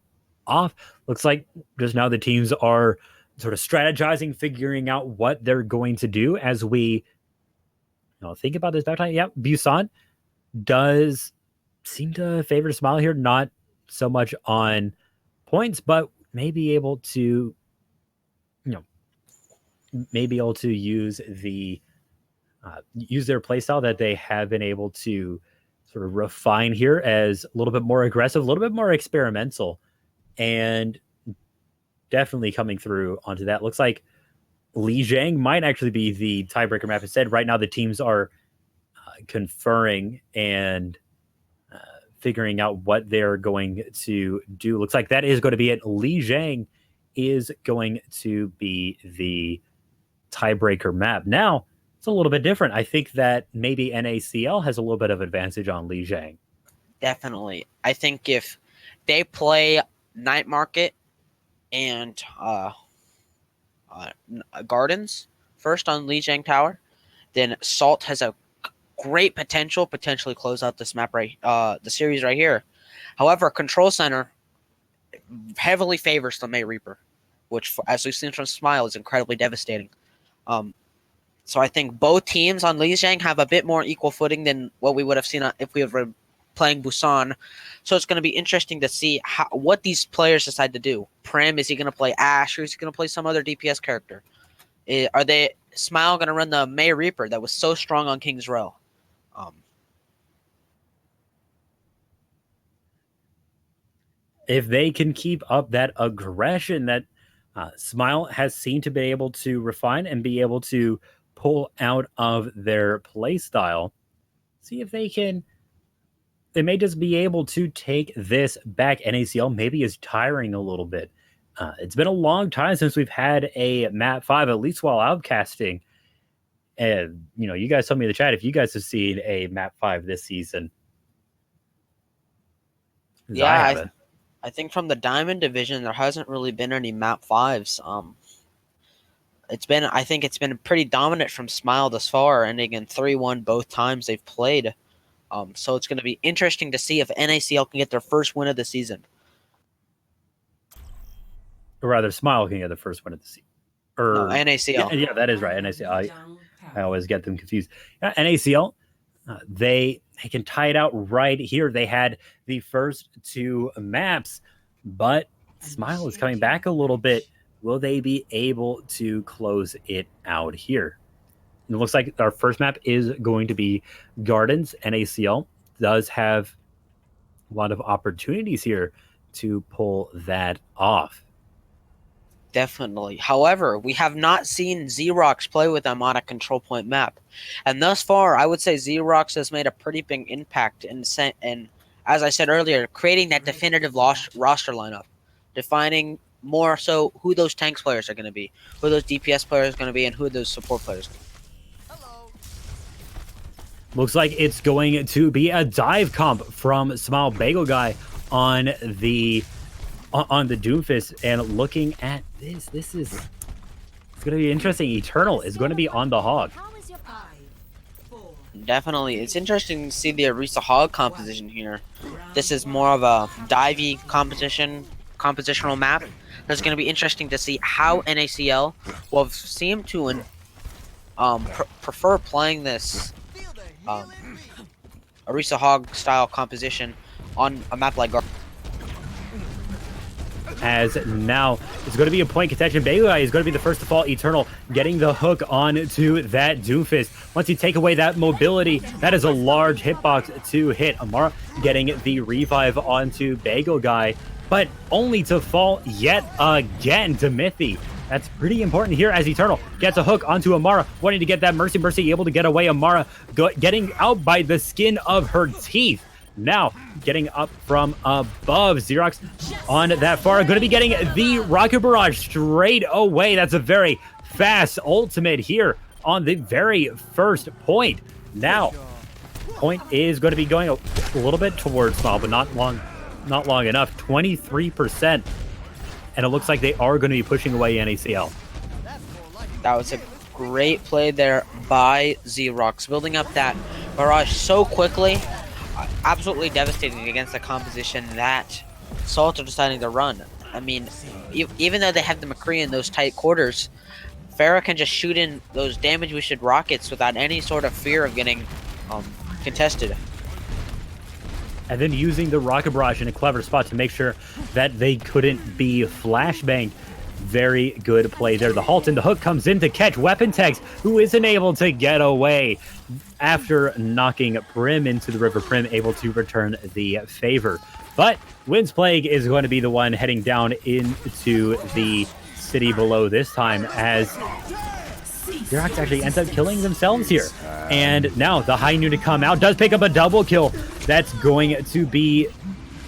Speaker 1: off. Looks like just now the teams are sort of strategizing, figuring out what they're going to do as we think about this back time. Yeah, Busan does seem to favor Smile here, not so much on points, but may be able to use use their playstyle that they have been able to sort of refine here as a little bit more aggressive, a little bit more experimental, and definitely coming through onto that. Looks like Li Zhang might actually be the tiebreaker map instead. Right now the teams are conferring and figuring out what they're going to do. Looks like that is going to be it. Li Zhang is going to be the tiebreaker map. Now, it's a little bit different. I think that maybe NACL has a little bit of advantage on Li Zhang.
Speaker 2: Definitely. I think if they play Night Market and Gardens first on Li Zhang Tower, then Salt has a great potentially close out this map the series right here. However, Control Center heavily favors the May Reaper, which, as we've seen from Smile, is incredibly devastating. So I think both teams on Li Zhang have a bit more equal footing than what we would have seen if we were playing Busan. So it's going to be interesting to see what these players decide to do. Prim, is he going to play Ash, or is he going to play some other DPS character? Are they Smile going to run the May Reaper that was so strong on King's Row?
Speaker 1: If they can keep up that aggression that Smile has seemed to be able to refine and be able to pull out of their play style, see if they may just be able to take this back. NACL maybe is tiring a little bit. It's been a long time since we've had a map 5, at least while outcasting. And, you guys tell me in the chat if you guys have seen a map 5 this season.
Speaker 2: Yeah, I think from the Diamond division, there hasn't really been any map 5s. I think it's been pretty dominant from Smile thus far, ending in 3-1 both times they've played. So it's going to be interesting to see if NACL can get their first win of the season.
Speaker 1: Or rather, Smile can get the first win of the season.
Speaker 2: No, NACL.
Speaker 1: Yeah, that is right. NACL. I always get them confused. Yeah, NACL, they can tie it out right here. They had the first 2 maps, but Smile is coming back a little bit. Will they be able to close it out here? It looks like our first map is going to be Gardens. NACL does have a lot of opportunities here to pull that off.
Speaker 2: Definitely. However, we have not seen Xerox play with them on a control point map. And thus far, I would say Xerox has made a pretty big impact in as I said earlier, creating that definitive roster lineup, defining more so who those tanks players are going to be, who those DPS players are going to be, and who those support players are going to be.
Speaker 1: Looks like it's going to be a dive comp from Smile Bagel Guy on the Doomfist. And looking at this, it's going to be interesting. Eternal is going to be on the Hog.
Speaker 2: Definitely. It's interesting to see the Orisa Hog composition here. This is more of a divey compositional map. It's going to be interesting to see how NACL will seem to prefer playing this Orisa Hog style composition on a map like
Speaker 1: As now it's going to be a point contention. Bagel Guy is going to be the first to fall. Eternal getting the hook onto that Doomfist. Once you take away that mobility, that is a large hitbox to hit. Amara getting the revive onto Bagel Guy, but only to fall yet again to Mithy. That's pretty important here as Eternal gets a hook onto Amara, wanting to get that Mercy. Mercy able to get away. Amara getting out by the skin of her teeth. Now, getting up from above, Xerox on that far. Going to be getting the Rocket Barrage straight away. That's a very fast ultimate here on the very first point. Now, point is going to be going a little bit towards Smile, but not long enough. 23%. And it looks like they are going to be pushing away NACL.
Speaker 2: That was a great play there by Xerox, building up that barrage so quickly. Absolutely devastating against the composition that Salt are deciding to run. I mean, even though they have the McCree in those tight quarters, Pharah can just shoot in those damage-boosted rockets without any sort of fear of getting contested.
Speaker 1: And then using the Rocket Barrage in a clever spot to make sure that they couldn't be flashbanged. Very good play there. The halt and the hook comes in to catch WeaponTex, who isn't able to get away after knocking Prim into the river. Prim able to return the favor. But Wind's Plague is going to be the one heading down into the city below this time, as Xerox actually ends up killing themselves here. And now the High Noon to come out does pick up a double kill. That's going to be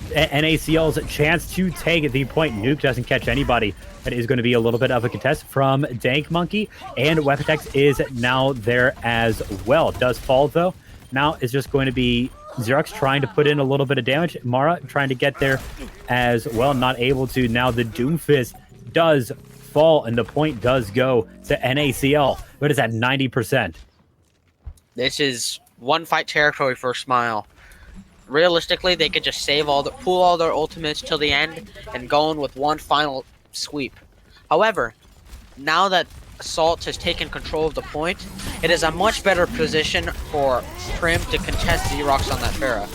Speaker 1: NACL's chance to take the point. Nuke doesn't catch anybody. That is going to be a little bit of a contest from Dank Monkey, and WeaponTex is now there as well. Does fall though. Now it's just going to be Xerox trying to put in a little bit of damage. Mara trying to get there as well, not able to. Now the Doomfist does fall, and the point does go to NACL, but it's at 90%.
Speaker 2: This is one fight territory for Smile. Realistically, they could just pull all their ultimates till the end and go in with one final sweep. However, now that Assault has taken control of the point, it is a much better position for Prim to contest Xerox on that Pharah.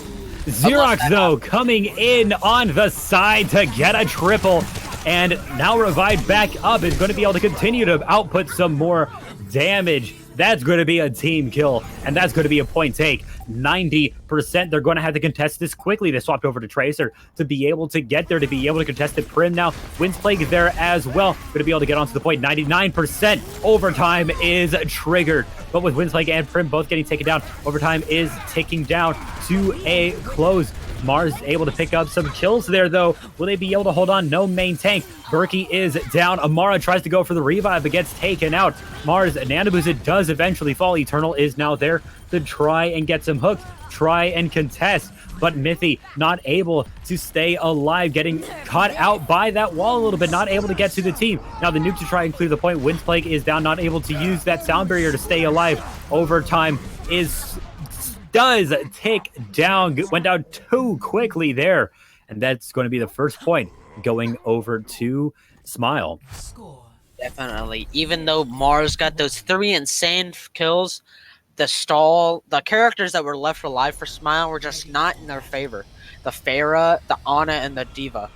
Speaker 1: Xerox, though, coming in on the side to get a triple, and now revived back up, is going to be able to continue to output some more damage. That's going to be a team kill, and that's going to be a point take. 90%. They're going to have to contest this quickly. They swapped over to Tracer to be able to get there, to be able to contest it. Prim now. Wind's Plague there as well. Going to be able to get onto the point. 99%. Overtime is triggered. But with Wind's Plague and Prim both getting taken down, overtime is ticking down to a close. Mars able to pick up some kills there, though. Will they be able to hold on? No main tank. Berkey is down. Amara tries to go for the revive, but gets taken out. Mars Nanoboost does eventually fall. Eternal is now there to try and get some hooks, try and contest. But Mithy not able to stay alive, getting caught out by that wall a little bit, not able to get to the team. Now the nuke to try and clear the point. Wind's Plague is down, not able to use that sound barrier to stay alive. Overtime does tick down, went down too quickly there, and that's going to be the first point going over to Smile.
Speaker 2: Definitely. Even though Mars got those 3 insane kills, the characters that were left alive for Smile were just not in their favor. The Pharah, the Ana, and the Diva.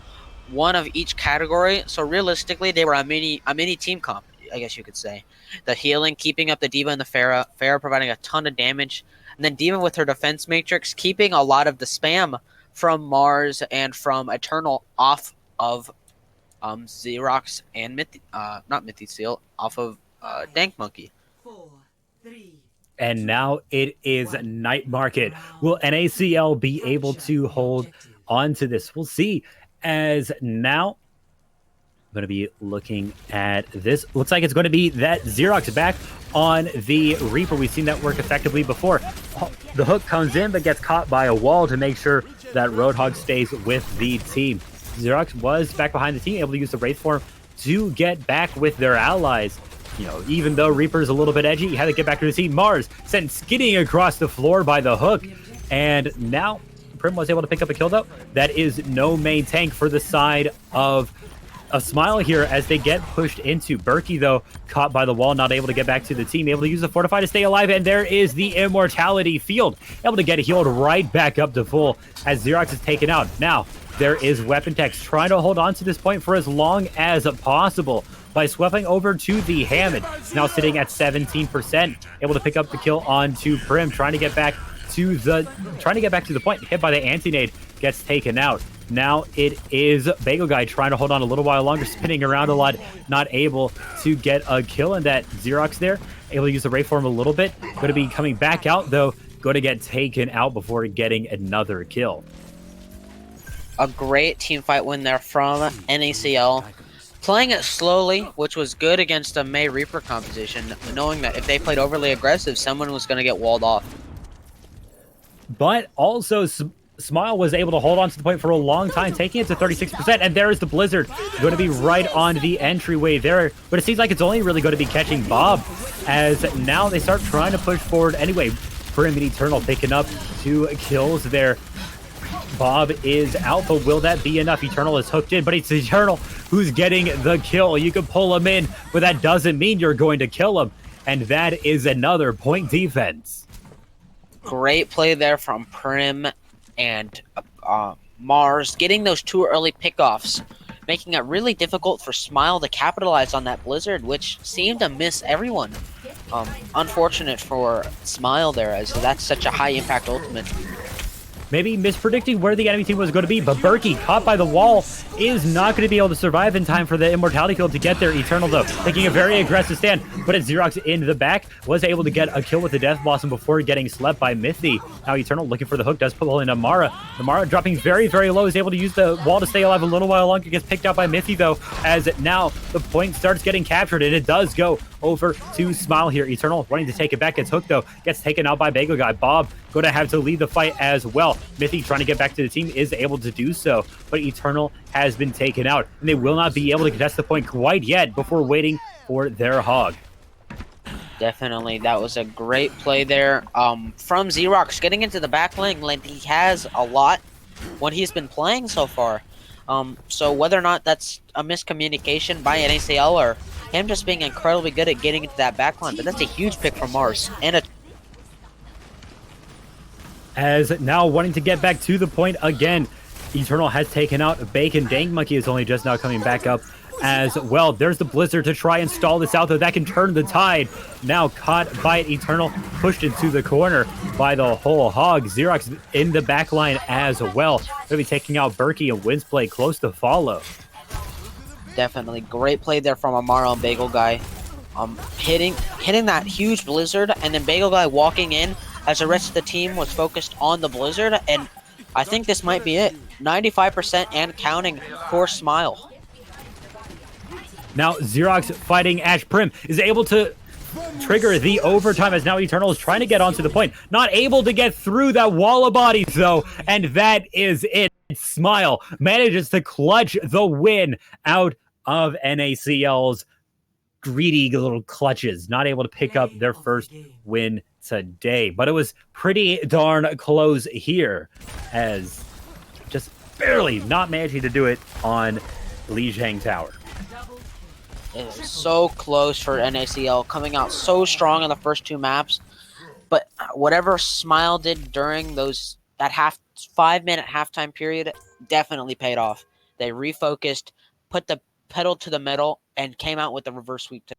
Speaker 2: One of each category, so realistically they were a mini team comp, I guess you could say. The healing, keeping up the Diva and the Pharah providing a ton of damage, and then Diva with her defense matrix, keeping a lot of the spam from Mars and from Eternal off of Xerox and not Mythy Seal, off of Dank Monkey.
Speaker 3: 4, 3.
Speaker 1: And now it is Night Market. Will NACL be able to hold on to this? We'll see, as now going to be looking at this. Looks like it's going to be that Xerox back on the Reaper. We've seen that work effectively before. The hook comes in, but gets caught by a wall to make sure that Roadhog stays with the team. Xerox was back behind the team, able to use the Wraith form to get back with their allies. You know, even though Reaper's a little bit edgy, he had to get back to the team. Mars sent skidding across the floor by the hook. And now Prim was able to pick up a kill, though. That is no main tank for the side of a Smile here as they get pushed into. Berkey, though, caught by the wall, not able to get back to the team, able to use the Fortify to stay alive, and there is the Immortality Field, able to get healed right back up to full as Xerox is taken out. Now, there is Weapon.EXE trying to hold on to this point for as long as possible by sweeping over to the Hammond, now sitting at 17%, able to pick up the kill onto Prim, trying to get back to the point, hit by the anti-nade, gets taken out. Now it is Bagel Guy trying to hold on a little while longer, spinning around a lot, not able to get a kill in that. Xerox there, able to use the Ray form a little bit. Going to be coming back out, though. Going to get taken out before getting another kill.
Speaker 2: A great team fight win there from NACL. Playing it slowly, which was good against a May Reaper composition, knowing that if they played overly aggressive, someone was going to get walled off.
Speaker 1: But also, Smile was able to hold on to the point for a long time, taking it to 36%, and there is the Blizzard going to be right on the entryway there, but it seems like it's only really going to be catching Bob, as now they start trying to push forward anyway. Prim and Eternal picking up 2 kills there. Bob is out, but will that be enough? Eternal is hooked in, but it's Eternal who's getting the kill. You can pull him in, but that doesn't mean you're going to kill him, and that is another point defense.
Speaker 2: Great play there from Prim and Mars, getting those 2 early pickoffs, making it really difficult for Smile to capitalize on that Blizzard, which seemed to miss everyone. Unfortunate for Smile there, as that's such a high impact ultimate.
Speaker 1: Maybe mispredicting where the enemy team was going to be, but Berkey, caught by the wall, is not going to be able to survive in time for the Immortality Field to get there. Eternal, though, taking a very aggressive stand, but it's Xerox in the back, was able to get a kill with the Death Blossom before getting slept by Mithy. Now Eternal looking for the hook, does pull in Amara. Amara dropping very, very low, is able to use the wall to stay alive a little while longer, gets picked out by Mithy, though, as now the point starts getting captured, and it does go over to Smile here. Eternal wanting to take it back, gets hooked, though, gets taken out by Bagel Guy. Bob going to have to lead the fight as well. Mithy trying to get back to the team, is able to do so, but Eternal has been taken out, and they will not be able to contest the point quite yet before waiting for their hog.
Speaker 2: Definitely, that was a great play there from Xerox, getting into the back lane like he has a lot when he's been playing so far. So whether or not that's a miscommunication by NACL or him just being incredibly good at getting into that back line, but that's a huge pick from Mars. And
Speaker 1: as now wanting to get back to the point again, Eternal has taken out Bacon. Dang Monkey is only just now coming back up as well. There's the Blizzard to try and stall this out, though that can turn the tide. Now caught by Eternal, pushed into the corner by the whole hog. Xerox in the back line as well. They'll be taking out Berkey, and Wins play close to follow.
Speaker 2: definitely great play there from Amaro and Bagel Guy. Hitting that huge Blizzard, and then Bagel Guy walking in as the rest of the team was focused on the Blizzard, and I think this might be it. 95% and counting for Smile.
Speaker 1: Now Xerox fighting Ash. Prim is able to trigger the overtime as now Eternal is trying to get onto the point. Not able to get through that wall of bodies though, and that is it. Smile manages to clutch the win out of NACL's greedy little clutches. Not able to pick up their first win today, but it was pretty darn close here, as just barely not managing to do it on Lijiang Tower.
Speaker 2: It was so close for NACL, coming out so strong in the first two maps, but whatever Smile did during that 5-minute halftime period definitely paid off. They refocused, put the pedal to the metal, and came out with the reverse sweep.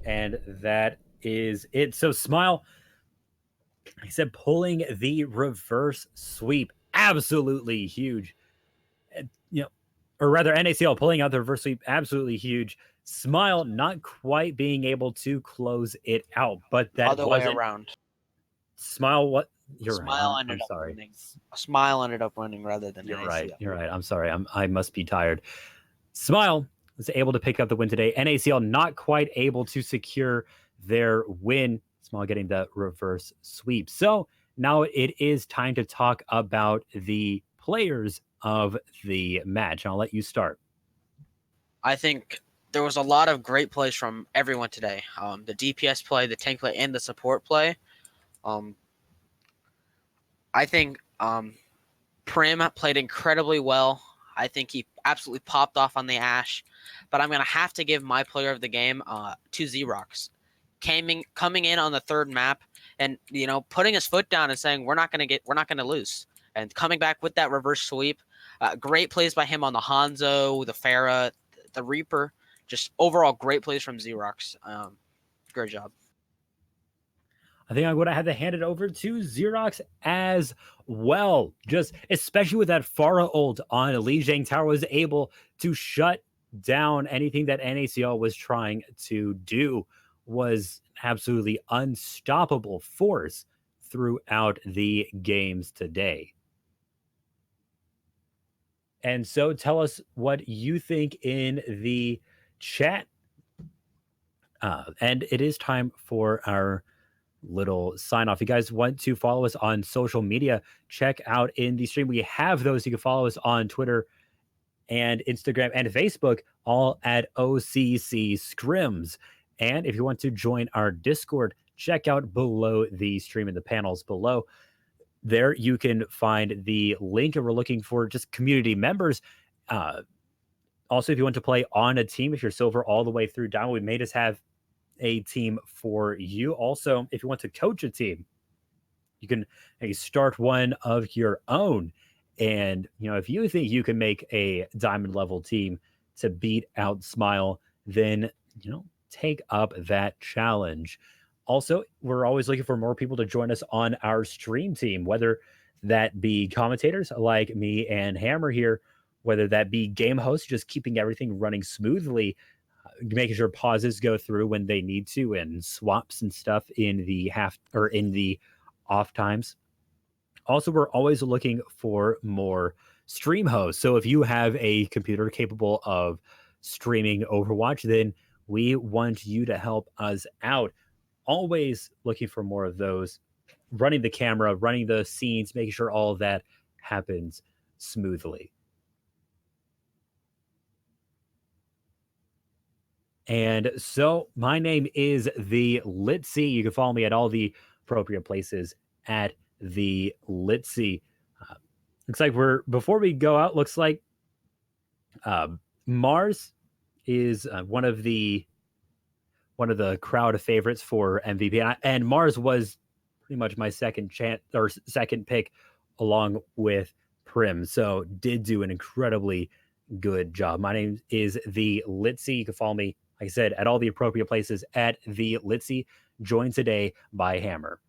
Speaker 1: And that is it. So Smile, he said, pulling the reverse sweep, absolutely huge. Or rather, NACL pulling out the reverse sweep, absolutely huge. Smile not quite being able to close it out, but that
Speaker 2: Other way around.
Speaker 1: Smile, what You're right.
Speaker 2: Smile
Speaker 1: I'm
Speaker 2: ended up
Speaker 1: sorry.
Speaker 2: winning. Smile ended up winning rather than
Speaker 1: You're
Speaker 2: NACL.
Speaker 1: right. You're right. I'm sorry. I must be tired. Smile was able to pick up the win today. NACL not quite able to secure their win. Smile getting the reverse sweep. So now it is time to talk about the players of the match. I'll let you start.
Speaker 2: I think there was a lot of great plays from everyone today. The DPS play, the tank play, and the support play. Um, I think Prim played incredibly well. I think he absolutely popped off on the Ash. But I'm going to have to give my player of the game to Xerox. Coming in on the third map and, putting his foot down and saying, we're not going to lose. And coming back with that reverse sweep. Great plays by him on the Hanzo, the Pharah, the Reaper. Just overall great plays from Xerox. Great job.
Speaker 1: I think I would have had to hand it over to Xerox as well. Just especially with that Pharah ult on Li Jiang Tower was able to shut down anything that NACL was trying to do. Was absolutely unstoppable force throughout the games today. And so tell us what you think in the chat. And it is time for our little sign off. If you guys want to follow us on social media, check out in the stream. We have those. You can follow us on Twitter and Instagram and Facebook, all at O.C.C Scrims. And if you want to join our Discord, check out below the stream in the panels below. There you can find the link, and we're looking for just community members. Also, if you want to play on a team, if you're silver all the way through down, we may just have a team for you. Also, if you want to coach a team, you can start one of your own. And, if you think you can make a diamond level team to beat out Smile, then, take up that challenge. Also, we're always looking for more people to join us on our stream team, whether that be commentators like me and Hammer here, whether that be game hosts, just keeping everything running smoothly, making sure pauses go through when they need to, and swaps and stuff in the in the off times. Also, we're always looking for more stream hosts. So if you have a computer capable of streaming Overwatch, then we want you to help us out. Always looking for more of those, running the camera, running the scenes, making sure all of that happens smoothly. And so my name is the Litzy. You can follow me at all the appropriate places at the Litzy. Looks like before we go out, looks like Mars is one of the crowd favorites for MVP. And Mars was pretty much my second pick along with Prim. So did do an incredibly good job. My name is the Litzy. You can follow me, like I said, at all the appropriate places at the Litzy. Joined today by Hammer.